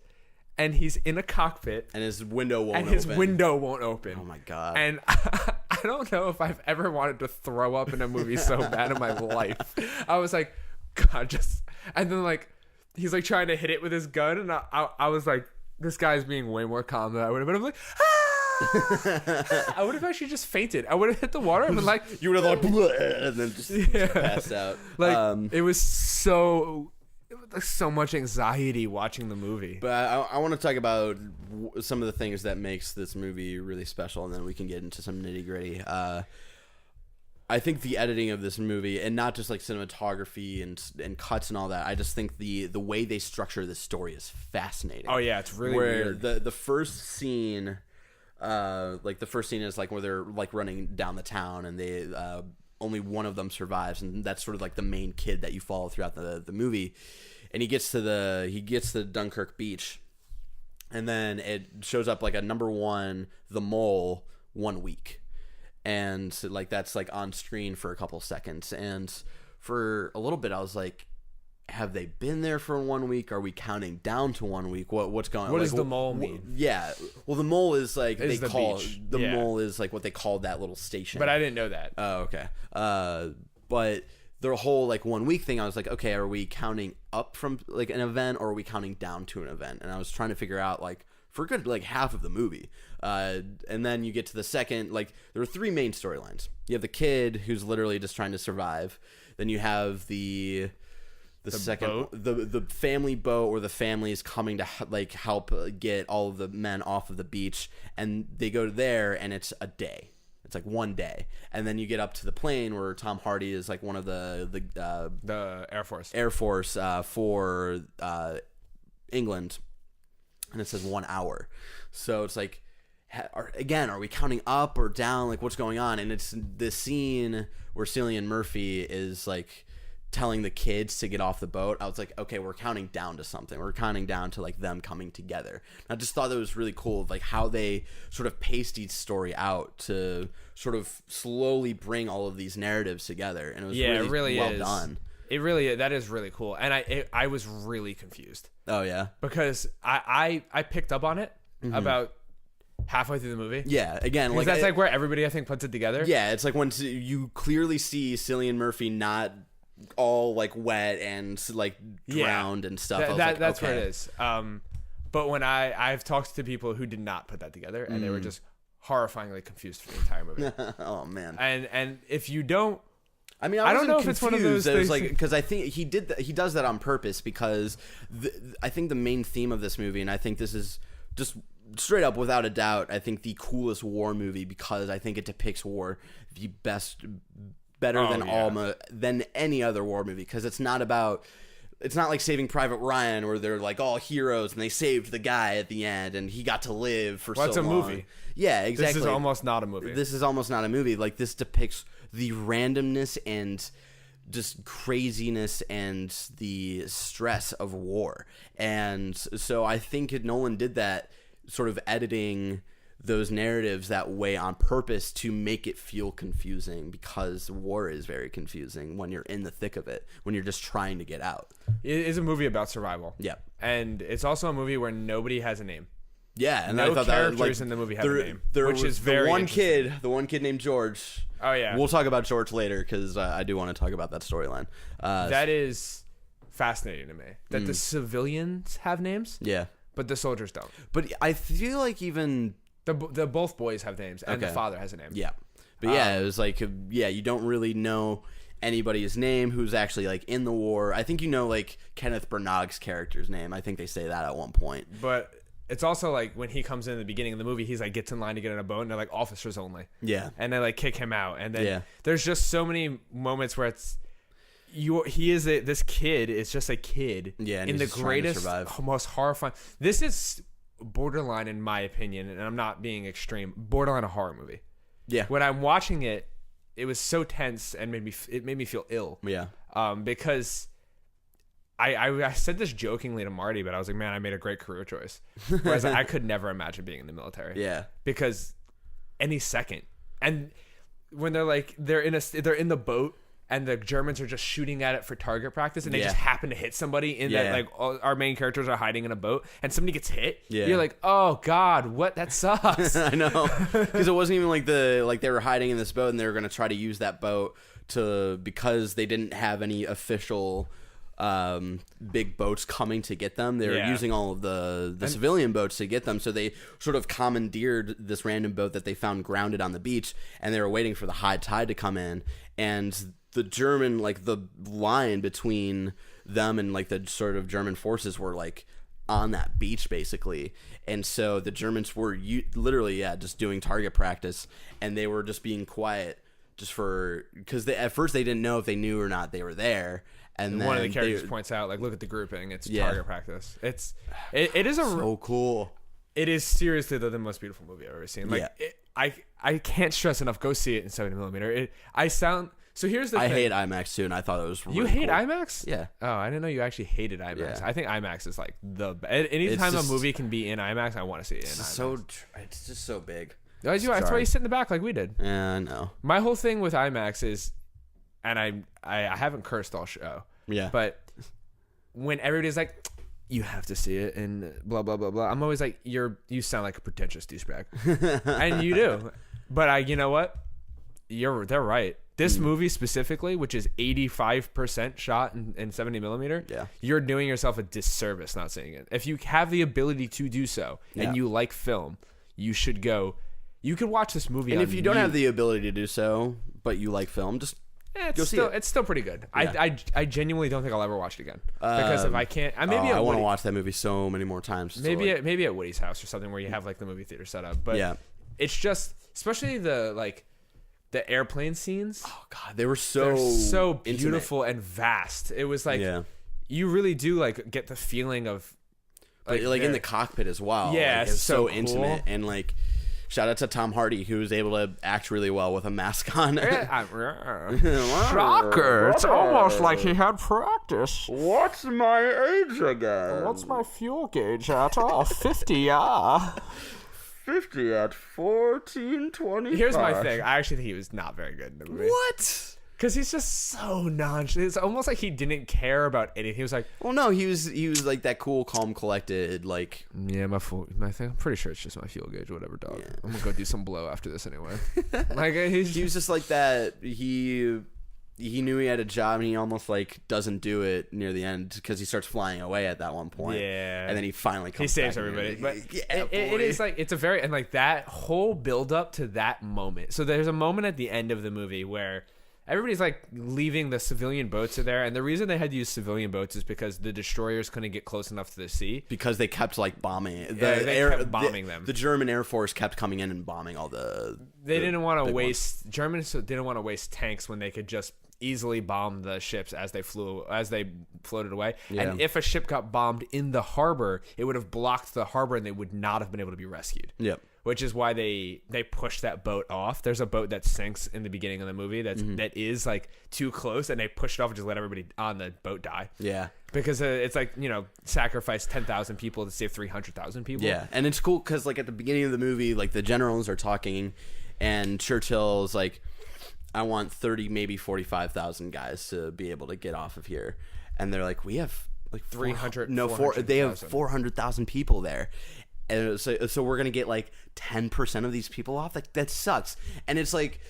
and he's in a cockpit. And his window won't open. And his window won't open. Oh, my God. And I don't know if I've ever wanted to throw up in a movie so bad in my life. I was like, God, just... And then, like, he's, like, trying to hit it with his gun. And I was like, this guy's being way more calm than I would have been. I'm like, ah! I would have actually just fainted. I would have hit the water and been like... You would have like, and then just passed out. Like, it was so much anxiety watching the movie. But I want to talk about some of the things that makes this movie really special, and then we can get into some nitty gritty. I think the editing of this movie, and not just like cinematography and cuts and all that, I just think the way they structure this story is fascinating. Oh yeah, it's really weird. The first scene, is like where they're like running down the town, and only one of them survives, and that's sort of like the main kid that you follow throughout the movie. And he gets to the Dunkirk beach, and then it shows up like a number one, the mole, 1 week, and like that's like on screen for a couple seconds. And for a little bit, I was like, have they been there for 1 week? Are we counting down to 1 week? What's going on? What does the mole mean? Yeah. Well, the mole is like the mole is like what they call that little station. But I didn't know that. Oh, okay. But the whole like 1 week thing, I was like, okay, are we counting up from like an event, or are we counting down to an event? And I was trying to figure out like for a good like half of the movie. And then you get to the second, like there are three main storylines. You have the kid who's literally just trying to survive. Then you have the second boat. the family boat, where the family is coming to like help get all of the men off of the beach, and they go there and it's a day. It's like 1 day. And then you get up to the plane where Tom Hardy is like one of the Air Force for England, and it says 1 hour. So it's like, again, are we counting up or down? Like, what's going on? And it's this scene where Cillian Murphy is like telling the kids to get off the boat. I was like, okay, we're counting down to something. We're counting down to like them coming together. And I just thought that was really cool, like how they sort of paced each story out to sort of slowly bring all of these narratives together. And it was really well done. It really, that is really cool. And I was really confused. Oh yeah, because I picked up on it about halfway through the movie. Yeah, again, like that's like where everybody I think puts it together. Yeah, it's like when you clearly see Cillian Murphy not all like wet and like drowned and stuff. That's where it is. But when I've talked to people who did not put that together, and they were just horrifyingly confused for the entire movie. Oh man. And if you don't, I mean, I don't know if it's one of those things. Like, because I think he does that on purpose, because I think the main theme of this movie, and I think this is just straight up without a doubt, I think the coolest war movie, because I think it depicts war the better than any other war movie, because it's not like Saving Private Ryan where they're like all heroes and they saved the guy at the end and he got to live for so long. It's a movie. Yeah, exactly. This is almost not a movie. This is almost not a movie. Like, this depicts the randomness and just craziness and the stress of war. And so I think Nolan did that, sort of editing those narratives that way on purpose to make it feel confusing, because war is very confusing when you're in the thick of it, when you're just trying to get out. It is a movie about survival. Yeah. And it's also a movie where nobody has a name. Yeah, and no I thought characters that, like, in the movie have a name, which is the very one kid named George. Oh yeah, we'll talk about George later, because I do want to talk about that storyline. That is fascinating to me, that the civilians have names. Yeah, but the soldiers don't. But I feel like even the both boys have names, and the father has a name. Yeah, but yeah, it was like, you don't really know anybody's name who's actually like in the war. I think like Kenneth Branagh's character's name. I think they say that at one point. But it's also like when he comes in the beginning of the movie, he's like gets in line to get in a boat, and they're like officers only. Yeah, and they like kick him out, and then there's just so many moments where it's this kid is just a kid. Yeah, and in the greatest, most horrifying. This is borderline, in my opinion, and I'm not being extreme, borderline a horror movie. Yeah. When I'm watching it, it was so tense and it made me feel ill. Yeah. Because I said this jokingly to Marty, but I was like, man, I made a great career choice. Whereas I could never imagine being in the military. Yeah. Because any second, and when they're in the boat, and the Germans are just shooting at it for target practice, and they just happen to hit somebody in that, like, our main characters are hiding in a boat, and somebody gets hit. Yeah. You're like, oh God, what? That sucks. I know, because it wasn't even like they were hiding in this boat, and they were going to try to use that boat because they didn't have any official big boats coming to get them. They were using all of the civilian boats to get them, so they sort of commandeered this random boat that they found grounded on the beach, and they were waiting for the high tide to come in, and the German, like, the line between them and like the sort of German forces were like on that beach basically, and so the Germans were literally just doing target practice, and they were just being quiet just because at first they didn't know if they knew or not they were there. And then one of the characters points out, like, look at the grouping, it's target practice. It is so cool. It is seriously the most beautiful movie I've ever seen. Like, I can't stress enough, go see it in 70mm. I sound So here's the thing. I hate IMAX too, and I thought it was really You hate cool. IMAX? Yeah. Oh, I didn't know you actually hated IMAX. Yeah. I think IMAX is like anytime a movie can be in IMAX, I want to see it in IMAX. It's just so big. That's why you sit in the back like we did. Yeah, I know. My whole thing with IMAX is, and I haven't cursed all show. Yeah. But when everybody's like, you have to see it and blah blah blah blah, I'm always like, you sound like a pretentious douchebag, and you do. But you know what? They're right. This movie specifically, which is 85% shot in 70 millimeter, you're doing yourself a disservice not seeing it. If you have the ability to do so and you like film, you should go. You could watch this movie. And if you don't have the ability to do so, but you like film, just go see it. It's still pretty good. Yeah. I genuinely don't think I'll ever watch it again because if I can't, I want to watch that movie so many more times. Maybe at Woody's house or something where you have like the movie theater set up. But it's just, especially the airplane scenes. Oh god, they were so beautiful and vast. It was like you really do like get the feeling of like in the cockpit as well. Yeah, it's so cool. Intimate, and like shout out to Tom Hardy, who was able to act really well with a mask on. Shocker! It's almost like he had practice. What's my age again? What's my fuel gauge at? Oh, 50, 50 at 14:25. Here's my thing. I actually think he was not very good in the movie. What? Because he's just so nonchalant. It's almost like he didn't care about anything. He was like, well, no, he was like that cool, calm, collected, like. Yeah, my thing. I'm pretty sure it's just my fuel gauge, whatever, dog. Yeah. I'm gonna go do some blow after this anyway. Like he was just like that. He knew he had a job, and he almost like doesn't do it near the end because he starts flying away at that one point. Yeah, and then he finally comes. He saves back everybody. But it is like it's a very and like that whole build up to that moment. So there's a moment at the end of the movie where everybody's like leaving, the civilian boats are there, and the reason they had to use civilian boats is because the destroyers couldn't get close enough to the sea. Because they kept like bombing. They kept bombing them. The German Air Force kept coming in and bombing all the. They didn't want to waste. Germans didn't want to waste tanks when they could just easily bomb the ships as they floated away. Yeah. And if a ship got bombed in the harbor, it would have blocked the harbor, and they would not have been able to be rescued. Yep. Which is why they pushed that boat off. There's a boat that sinks in the beginning of the movie that is like too close, and they push it off and just let everybody on the boat die. Yeah, because it's like, sacrifice 10,000 people to save 300,000 people. Yeah, and it's cool because like at the beginning of the movie, like the generals are talking, and Churchill's like, I want 30, maybe 45,000 guys to be able to get off of here, and they're like, we have like 300. They have 400,000 people there. And so we're gonna get like 10% of these people off. Like that sucks. And it's like,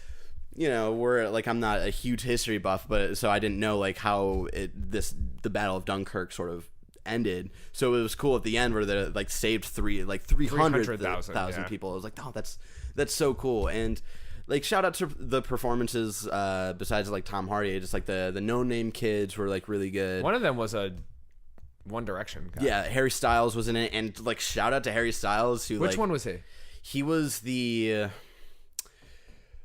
we're like, I'm not a huge history buff, but so I didn't know like how the Battle of Dunkirk sort of ended. So it was cool at the end where they like saved 300,000 people. I was like, oh, that's so cool. And like shout out to the performances besides like Tom Hardy, just like the no name kids were like really good. One of them was a One Direction guy. Yeah, Harry Styles was in it, and like shout out to Harry Styles, who which one was he? He was the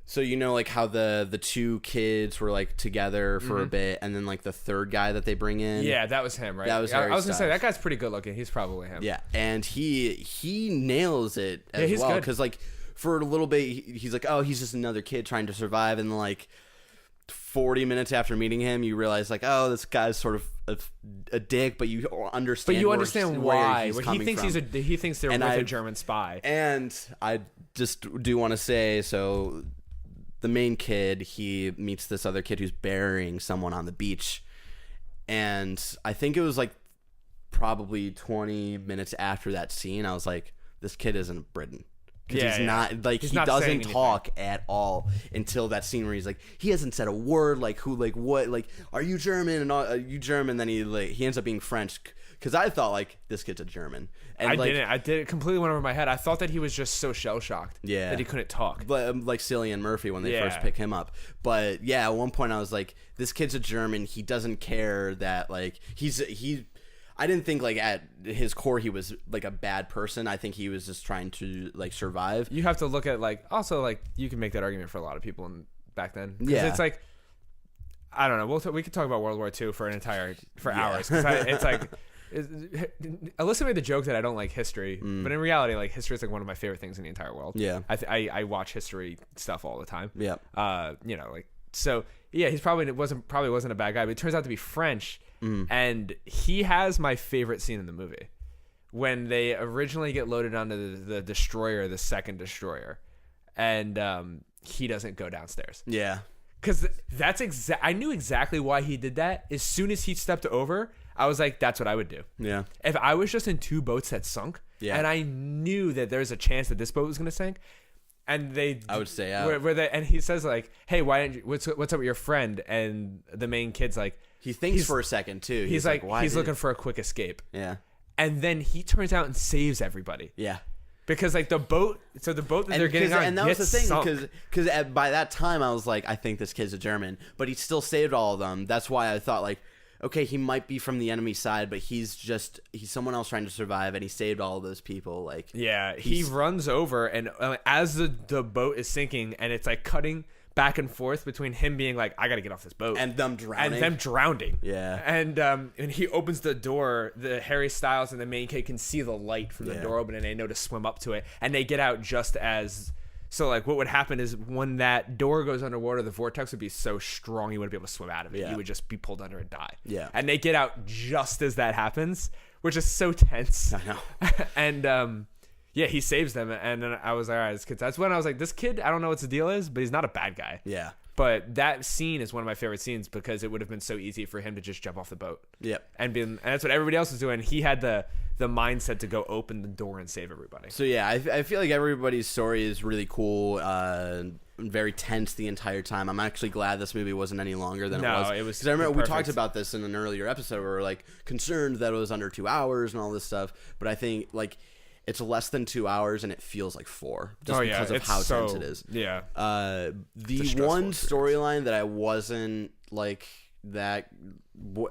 so like how the two kids were like together for a bit, and then like the third guy that they bring in. Yeah, that was him, right? That was Harry I was gonna Styles. say that guy's pretty good looking. He's probably him. Yeah, and he nails it as well, because like for a little bit he's like, oh, he's just another kid trying to survive, and like 40 minutes after meeting him, you realize like, oh, this guy's sort of a dick, but you understand. But you understand why. He thinks from. He thinks they're with a German spy. And I just do want to say, so the main kid, he meets this other kid who's burying someone on the beach, and I think it was like probably 20 minutes after that scene, I was like, this kid isn't Britain. Because he's not like, he doesn't talk at all until that scene where he's like, he hasn't said a word, like who, like what, like are you German, and are you German? Then he ends up being French, because I thought like this kid's a German, and I didn't. It completely went over my head. I thought that he was just so shell shocked that he couldn't talk, like Cillian Murphy when they first pick him up. But yeah, at one point I was like, this kid's a German. He doesn't care that like I didn't think like at his core he was like a bad person. I think he was just trying to like survive. You have to look at like, also like, you can make that argument for a lot of people back then. Yeah, it's like, I don't know. We could talk about World War II for hours. It's like, Alyssa made the joke that I don't like history, but in reality, like history is like one of my favorite things in the entire world. Yeah, I watch history stuff all the time. Yeah, like so. Yeah, he's probably wasn't a bad guy, but he turns out to be French, and he has my favorite scene in the movie when they originally get loaded onto the destroyer, the second destroyer, and he doesn't go downstairs. Yeah, because I knew exactly why he did that. As soon as he stepped over, I was like, that's what I would do. Yeah, if I was just in 2 boats that sunk, and I knew that there's a chance that this boat was going to sink. And I would stay out. And he says like, "Hey, why didn't you? What's up with your friend?" And the main kid's like, he thinks for a second too. He's like, he's looking for a quick escape. Yeah. And then he turns out and saves everybody. Yeah. Because like the boat that they're getting on, and that was the thing, because by that time I was like, I think this kid's a German, but he still saved all of them. That's why I thought like, okay, he might be from the enemy side, but he's someone else trying to survive, and he saved all of those people. Like, yeah, he runs over, and as the boat is sinking, and it's like cutting back and forth between him being like, I gotta get off this boat, and them drowning. Yeah, and he opens the door. The Harry Styles and the main kid can see the light from the door open, and they know to swim up to it, and they get out just as. So, like, what would happen is when that door goes underwater, the vortex would be so strong he wouldn't be able to swim out of it. Yeah. He would just be pulled under and die. Yeah. And they get out just as that happens, which is so tense. I know. And, yeah, he saves them. And then I was like, all right, this kid. That's when I was like, this kid, I don't know what the deal is, but he's not a bad guy. Yeah. But that scene is one of my favorite scenes because it would have been so easy for him to just jump off the boat. Yep. And that's what everybody else was doing. He had the mindset to go open the door and save everybody. So yeah, I feel like everybody's story is really cool, very tense the entire time. I'm actually glad this movie wasn't any longer than it was. No, it was. Because I remember we talked about this in an earlier episode where we were like concerned that it was under 2 hours and all this stuff. But I think like it's less than 2 hours and it feels like 4 just because of how tense it is. Yeah. The one storyline that I wasn't like that.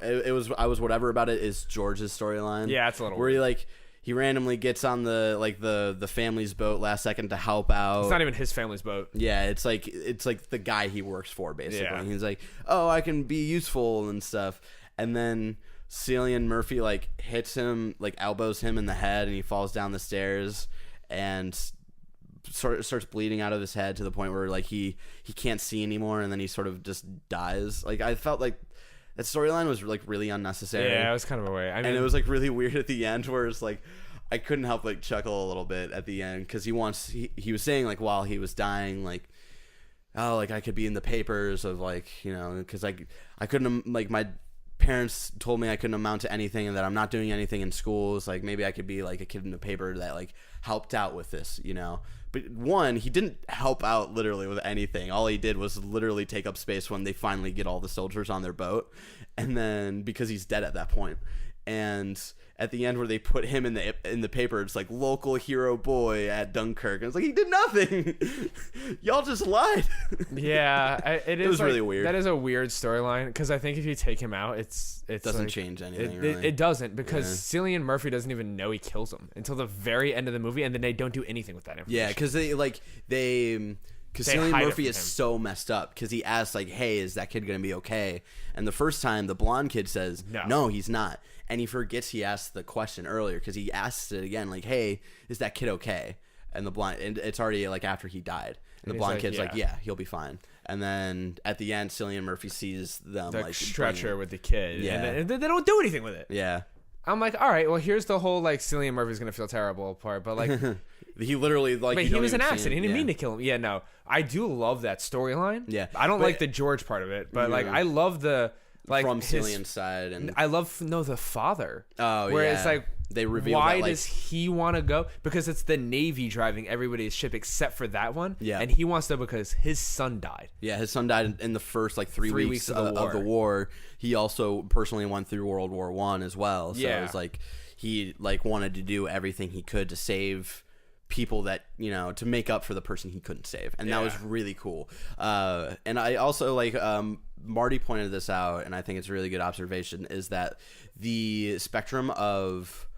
I was whatever about it is George's storyline. Yeah, it's a little where weird. He randomly gets on the family's boat last second to help out. It's not even his family's boat. Yeah, it's like the guy he works for basically. Yeah. And he's like, "Oh, I can be useful and stuff." And then Cillian Murphy like hits him, like elbows him in the head, and he falls down the stairs and starts bleeding out of his head to the point where like he can't see anymore, and then he sort of just dies. Like I felt like that storyline was like really unnecessary. Yeah, it was kind of a way. And it was like really weird at the end, where it's like I couldn't help like chuckle a little bit at the end because he was saying like while he was dying like, oh, like I could be in the papers of like, you know, because like I couldn't, like my parents told me I couldn't amount to anything and that I'm not doing anything in schools. Like maybe I could be like a kid in the paper that like helped out with this, you know. But one, he didn't help out literally with anything. All he did was literally take up space when they finally get all the soldiers on their boat, and then because he's dead at that point. And at the end where they put him in the paper, it's like local hero boy at Dunkirk. And it's like he did nothing. Y'all just lied. Yeah, it was like, really weird. That is a weird storyline because I think if you take him out, it doesn't like, change anything. It doesn't because Cillian Murphy doesn't even know he kills him until the very end of the movie, and then they don't do anything with that information. Yeah, because because Cillian Murphy is so messed up because he asks like, "Hey, is that kid gonna be okay?" And the first time the blonde kid says, "No, he's not." And he forgets he asked the question earlier because he asks it again, like, "Hey, is that kid okay?" And it's already like after he died, and the blonde kid's like, "Yeah, he'll be fine." And then at the end, Cillian Murphy sees them the like stretcher with the kid, and they don't do anything with it. Yeah, I'm like, all right, well, here's the whole like Cillian Murphy's gonna feel terrible part, but like. He literally like. But he was an accident. He didn't mean to kill him. Yeah, no, I do love that storyline. Yeah, I don't like the George part of it, but like I love the like from Cillian's side, and I love the father. Oh, where it's like they reveal why that, like, does he want to go? Because it's the Navy driving everybody's ship except for that one. Yeah, and he wants to because his son died. Yeah, his son died in the first like 3 weeks of the war. He also personally went through World War I as well. So it was like he like wanted to do everything he could to save people that, you know, to make up for the person he couldn't save, and that was really cool. And I also like Marty pointed this out, and I think it's a really good observation, is that the spectrum of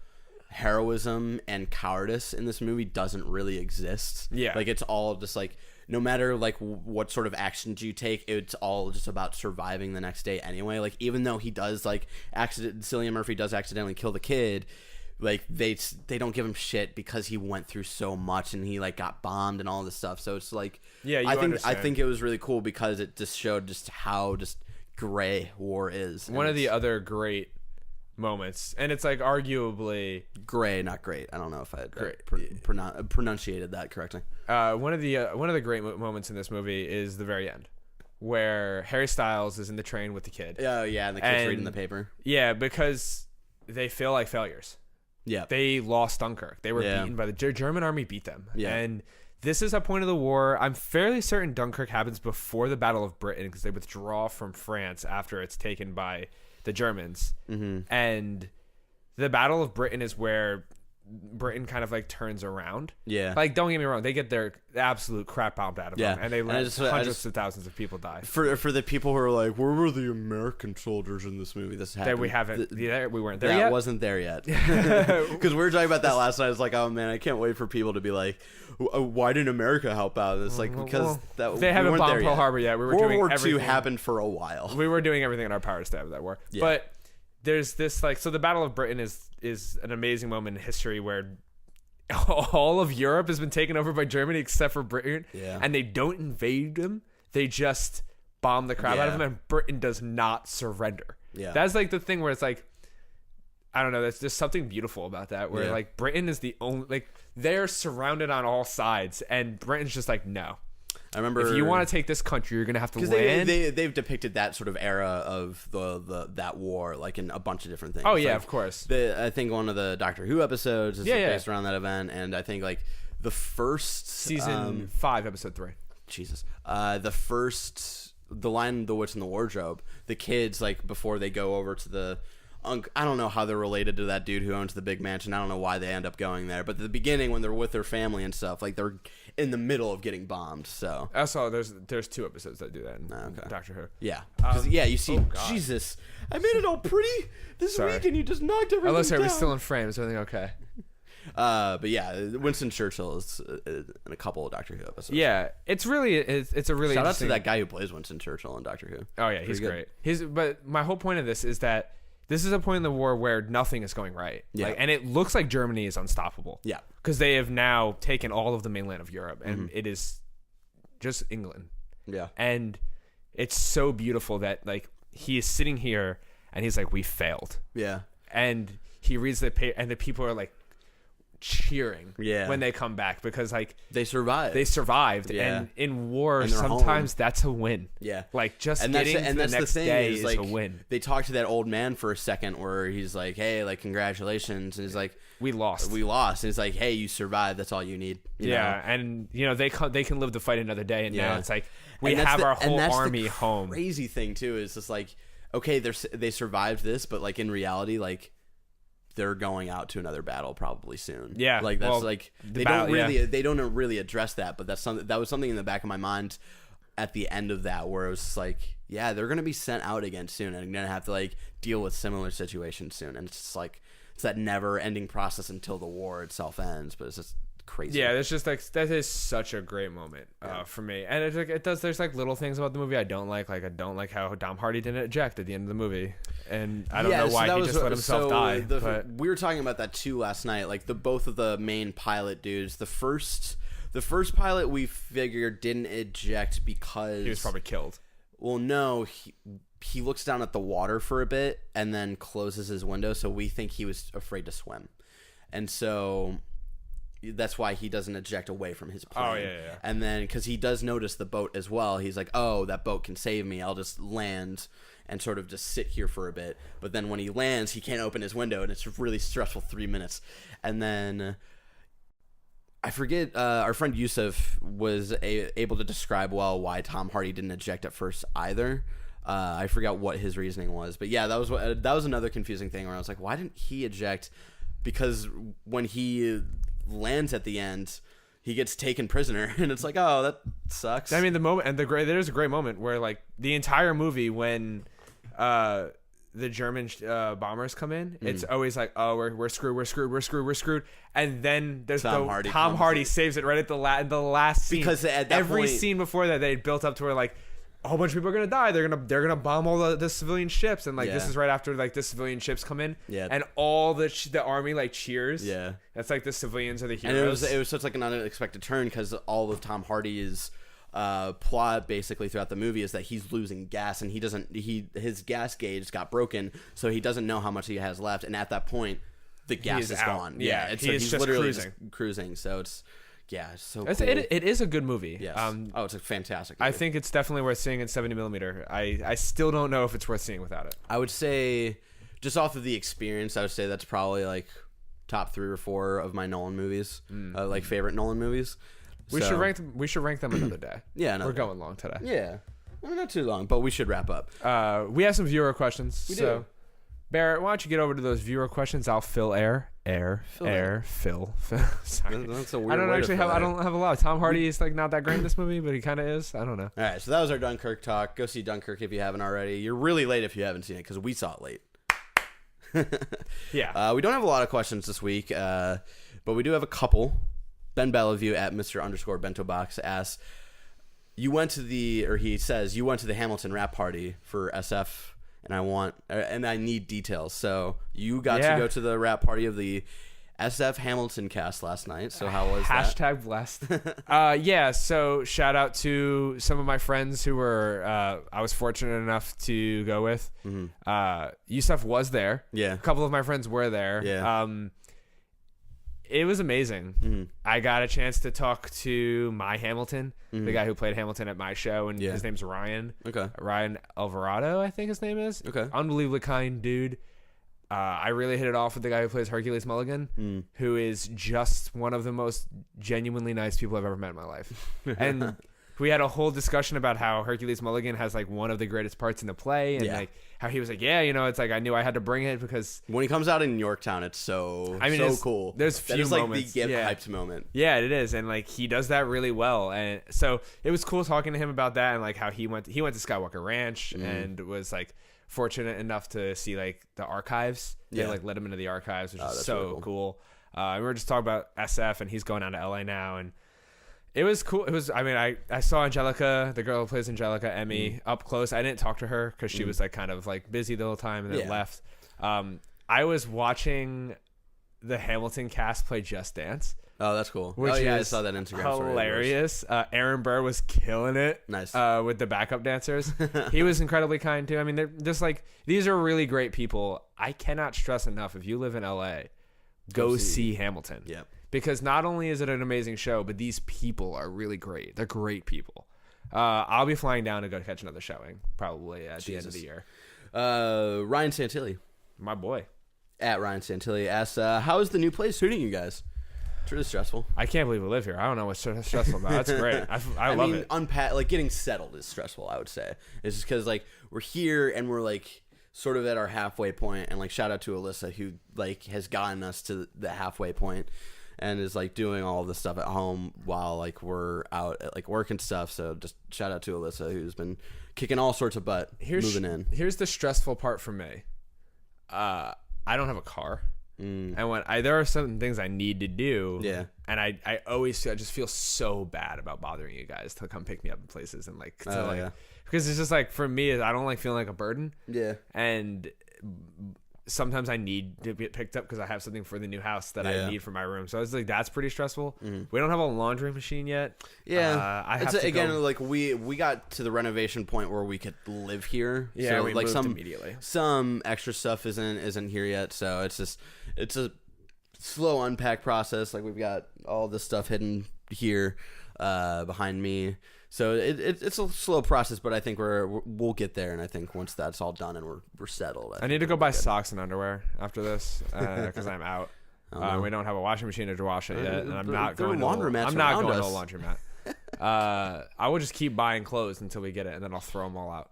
heroism and cowardice in this movie doesn't really exist. Yeah, like it's all just like, no matter like what sort of actions you take, it's all just about surviving the next day anyway. Like even though he does like Cillian Murphy does accidentally kill the kid, like they don't give him shit because he went through so much and he like got bombed and all this stuff. So it's like, I think it was really cool because it just showed just how just gray war is. One of the other great moments, and it's like arguably gray, not great. I don't know if I pronunciated that correctly. One of the great moments in this movie is the very end, where Harry Styles is in the train with the kid. Oh yeah, and the kid's reading the paper. Yeah, because they feel like failures. Yeah, they lost Dunkirk. They were beaten by the German army. Beat them. Yeah, and this is a point of the war. I'm fairly certain Dunkirk happens before the Battle of Britain because they withdraw from France after it's taken by the Germans. Mm-hmm. And the Battle of Britain is where Britain kind of like turns around. Yeah. Like, don't get me wrong, they get their absolute crap bombed out of them, and they let hundreds of thousands of people die. For the people who are like, where were the American soldiers in this movie? This happened. That we haven't. We weren't there yet. That wasn't there yet. Because we were talking about that last night. It's like, oh man, I can't wait for people to be like, why didn't America help out? It's like because they haven't bombed Pearl Harbor yet. We were World doing War everything. II happened for a while. We were doing everything in our power to stay out of that war. Yeah. But there's this like, so the Battle of Britain is an amazing moment in history where all of Europe has been taken over by Germany except for Britain, and they don't invade them. They just bomb the crap out of them, and Britain does not surrender. Yeah, that's like the thing where it's like, I don't know. There's just something beautiful about that, where like Britain is the only, like they're surrounded on all sides, and Britain's just like, no. I remember if you want to take this country, you're gonna have to land. They've depicted that sort of era of that war like in a bunch of different things. Oh yeah, like, of course. I think one of the Doctor Who episodes is based around that event, and I think like the first season 5, episode 3. Jesus, the line "The Witch in the Wardrobe." The kids like before they go over to the. I don't know how they're related to that dude who owns the big mansion. I don't know why they end up going there. But at the beginning, when they're with their family and stuff, like they're in the middle of getting bombed. So I saw there's 2 episodes that do that in Doctor Who. Yeah, you see, Jesus, I made it all pretty this week, and you just knocked everything Unless down. Are we still in frame? Is everything okay? But yeah, Winston Churchill is in a couple of Doctor Who episodes. Yeah, it's a really shout out to that guy who plays Winston Churchill in Doctor Who. Oh yeah, he's great. But my whole point of this is that this is a point in the war where nothing is going right. Yeah. And it looks like Germany is unstoppable. Yeah. Because they have now taken all of the mainland of Europe, and it is just England. Yeah. And it's so beautiful that like he is sitting here and he's like, we failed. Yeah. And he reads the paper, and the people are like cheering when they come back because like they survived. And in war sometimes that's a win. Like just getting to the next day is a win. They talk to that old man for a second where he's like, hey, like congratulations, and he's like, we lost, and he's like, hey, you survived, that's all you need, you know? And you know they can live to fight another day, and now it's like we have our whole army home. Crazy thing too is just like, okay, they survived this, but like in reality, like they're going out to another battle probably soon. Yeah, like that's like they don't really address that, but that was something in the back of my mind at the end of that where it was just like, yeah, they're gonna be sent out again soon, and gonna have to like deal with similar situations soon, and it's just like it's that never-ending process until the war itself ends. But it's just crazy. Yeah, it's just like that is such a great moment for me, and it's like there's like little things about the movie I don't like. Like I don't like how Tom Hardy didn't eject at the end of the movie, and I don't know why he just let himself die. But we were talking about that too last night. Like both of the main pilot dudes. The first pilot we figured didn't eject because he was probably killed. Well, no, he looks down at the water for a bit and then closes his window, so we think he was afraid to swim, and so that's why he doesn't eject away from his plane. Oh, yeah. And then, because he does notice the boat as well, he's like, oh, that boat can save me. I'll just land and sort of just sit here for a bit. But then when he lands, he can't open his window, and it's a really stressful 3 minutes. And then, I forget, our friend Yusuf was able to describe well why Tom Hardy didn't eject at first either. I forgot what his reasoning was. But yeah, that was another confusing thing where I was like, why didn't he eject? Because when he lands at the end, he gets taken prisoner, and it's like, oh, that sucks. I mean, there's a great moment where like the entire movie when the German bombers come in, it's always like, oh, we're screwed, and then there's Tom Hardy saves it right at the last scene, because at that every scene before that they built up to where like, a whole bunch of people are gonna die. They're gonna bomb all the civilian ships, and like this is right after like the civilian ships come in, and all the army like cheers. Yeah, that's like the civilians are the heroes. And it was such like an unexpected turn because all of Tom Hardy's plot basically throughout the movie is that he's losing gas, and his gas gauge got broken, so he doesn't know how much he has left, and at that point the gas is gone. Yeah, he's just literally cruising. So it's so cool. It is a good movie. Yes. It's a fantastic movie. I think it's definitely worth seeing in 70mm. I still don't know if it's worth seeing without it. I would say, just off of the experience, I would say that's probably like top 3 or 4 of my Nolan movies, like favorite Nolan movies. We should rank them another day. Yeah, we're going long today. Yeah, not too long, but we should wrap up. We have some viewer questions. We do. Barrett, why don't you get over to those viewer questions? I'll fill air. Fill. Sorry. That's a weird I don't have a lot. Tom Hardy is like not that great in this movie, but he kind of is. I don't know. All right, so that was our Dunkirk talk. Go see Dunkirk if you haven't already. You're really late if you haven't seen it because we saw it late. Yeah. We don't have a lot of questions this week, but we do have a couple. Ben Bellevue at Mr_BentoBox asks, he says, you went to the Hamilton rap party for SF, and I need details. So you got to go to the rap party of the SF Hamilton cast last night. So how was that? #blessed. So shout out to some of my friends who were, I was fortunate enough to go with. Yusuf was there. Yeah. A couple of my friends were there. Yeah. It was amazing. I got a chance to talk to my Hamilton, the guy who played Hamilton at my show, and his name's Ryan. Okay. Ryan Alvarado, I think his name is. Okay. Unbelievably kind dude. I really hit it off with the guy who plays Hercules Mulligan, who is just one of the most genuinely nice people I've ever met in my life. And we had a whole discussion about how Hercules Mulligan has like one of the greatest parts in the play, and like how he was like, it's like I knew I had to bring it because when he comes out in Yorktown, it's so cool. There's few moments. Like the get hyped moment. Yeah, it is, and like he does that really well, and so it was cool talking to him about that and like how he went to Skywalker Ranch and was like fortunate enough to see like the archives. They like let him into the archives, which is so really cool. We were just talking about SF, and he's going down to LA now, and it was cool. It was. I mean, I saw Angelica, the girl who plays Angelica, Emmy, up close. I didn't talk to her because she was like kind of like busy the whole time and then left. I was watching the Hamilton cast play Just Dance. Oh, that's cool. I saw that Instagram story. Hilarious. Aaron Burr was killing it. Nice. With the backup dancers. He was incredibly kind too. I mean, they're just like, these are really great people. I cannot stress enough, if you live in LA, go see Hamilton. Yeah. Because not only is it an amazing show, but these people are really great. They're great people. I'll be flying down to go catch another showing probably at the end of the year. Ryan Santilli, my boy, at Ryan Santilli asks, how is the new place suiting you guys? It's really stressful. I can't believe we live here. I don't know what's stressful about it. That's great. I love it. Like getting settled is stressful, I would say. It's just because like we're here and we're like sort of at our halfway point, and like shout out to Alyssa who like has gotten us to the halfway point and is like doing all the stuff at home while like we're out at like work and stuff. So just shout out to Alyssa who's been kicking all sorts of butt moving in. Here's the stressful part for me. I don't have a car. And when there are certain things I need to do, and I just feel so bad about bothering you guys to come pick me up in places and like because it's just like for me I don't like feeling like a burden, and sometimes I need to get picked up because I have something for the new house that I need for my room. So it's like that's pretty stressful. We don't have a laundry machine yet. I have to go. Like we got to the renovation point where we could live here. Yeah, so we like moved immediately. Some extra stuff isn't here yet. So it's a slow unpack process. Like we've got all this stuff hidden here behind me. So it's a slow process, but I think we'll get there, and I think once that's all done and we're settled, I need to go buy socks and underwear after this because I'm out. We don't have a washing machine to wash it yet, and I'm not going to a laundromat. I will just keep buying clothes until we get it, and then I'll throw them all out.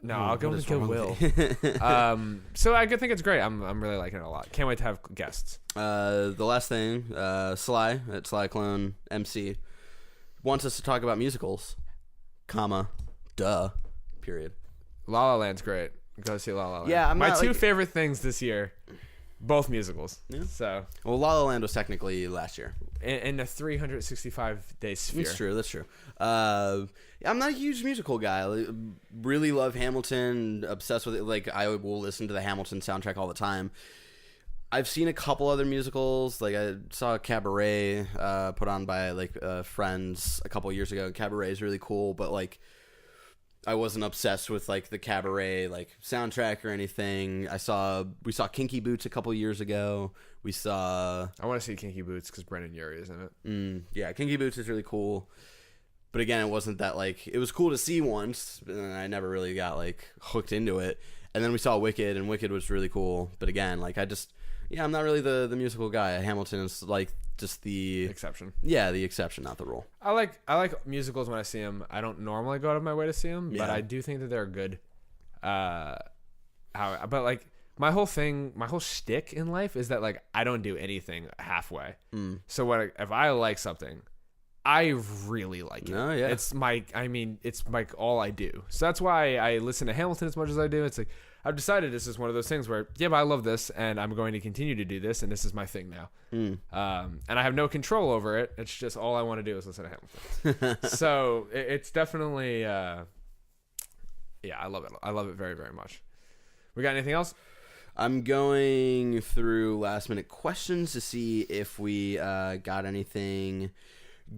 No, I'll go to Goodwill. So I think it's great. I'm really liking it a lot. Can't wait to have guests. The last thing, Sly at Sly Clone MC wants us to talk about musicals, period. La La Land's great. Go see La La Land. Yeah, my two favorite things this year Both musicals. Yeah. So well, La La Land was technically last year. In the 365-day sphere. That's true. I'm not a huge musical guy. I really love Hamilton. Obsessed with it. Like, I will listen to the Hamilton soundtrack all the time. I've seen a couple other musicals. Like, I saw Cabaret put on by friends a couple years ago. Cabaret is really cool, but like, I wasn't obsessed with like the Cabaret soundtrack or anything. We saw Kinky Boots a couple years ago. I want to see Kinky Boots because Brendan Urie is in it. Yeah, Kinky Boots is really cool. But again, it wasn't that it was cool to see once, and I never really got hooked into it. And then we saw Wicked, and Wicked was really cool. But again, I'm not really the musical guy. Hamilton is just the exception. Yeah, the exception, not the rule. I like musicals when I see them. I don't normally go out of my way to see them, but I do think that they're good. My whole shtick in life is that I don't do anything halfway. So if I like something, I really like it. Oh, yeah. It's all I do. So that's why I listen to Hamilton as much as I do. It's I've decided this is one of those things where, but I love this and I'm going to continue to do this and this is my thing now. And I have no control over it. It's just all I want to do is listen to Hamilton. So it's definitely, I love it. I love it very, very much. We got anything else? I'm going through last minute questions to see if we got anything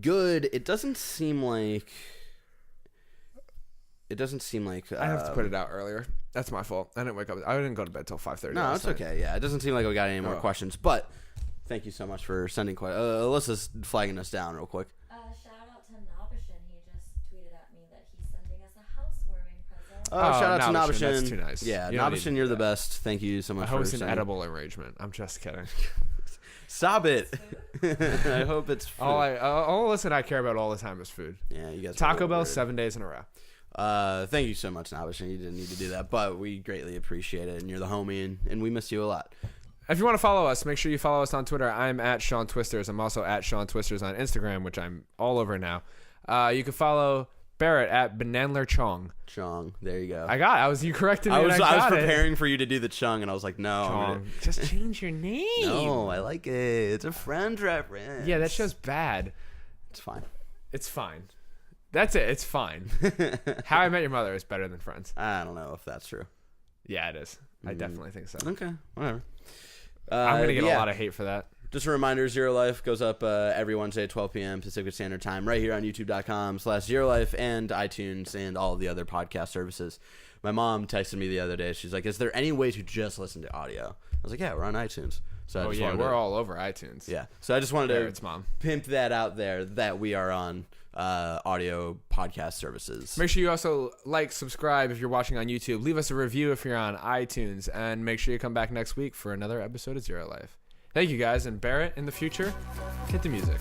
good. It doesn't seem like I have to put it out earlier. That's my fault. I didn't go to bed till 5:30. No, it's okay. Yeah, it doesn't seem like we got any more questions. But thank you so much for sending questions. Alyssa's flagging us down real quick. Shout out to Nabishin. He just tweeted at me that he's sending us a housewarming present. Shout out to Nabishin. That's too nice. Yeah, Nabishin, you're the best. Thank you so much. I hope it's an edible arrangement. I'm just kidding. Stop it. I hope it's food. All listen, I care about all the time is food. Yeah, you guys. Taco Bell 7 days in a row. Thank you so much, Nabishin. You didn't need to do that, but we greatly appreciate it, and you're the homie, and we miss you a lot. If you want to follow us, make sure you follow us on Twitter. I'm at Sean Twisters. I'm also at Sean Twisters on Instagram, which I'm all over now. You can follow Barrett at Benandler Chong. Chong, there you go. You corrected me. I was preparing for you to do the Chung, and I was like, no. Chong. Just change your name. No, I like it. It's a friend reference. Yeah, that show's bad. It's fine. It's fine. That's it. It's fine. How I Met Your Mother is better than Friends. I don't know if that's true. Yeah, it is. I definitely think so. Okay, whatever. I'm going to get a lot of hate for that. Just a reminder, Zero Life goes up every Wednesday at 12 p.m. Pacific Standard Time right here on youtube.com/Zero Life and iTunes and all of the other podcast services. My mom texted me the other day. She's like, is there any way to just listen to audio? I was like, yeah, we're on iTunes. So we're all over iTunes. Yeah. So I just wanted Barrett's to mom. pimp that out there that we are on audio podcast services. Make sure you also subscribe if you're watching on YouTube. Leave us a review if you're on iTunes. And make sure you come back next week for another episode of Zero Life. Thank you guys. And Barrett, in the future, hit the music.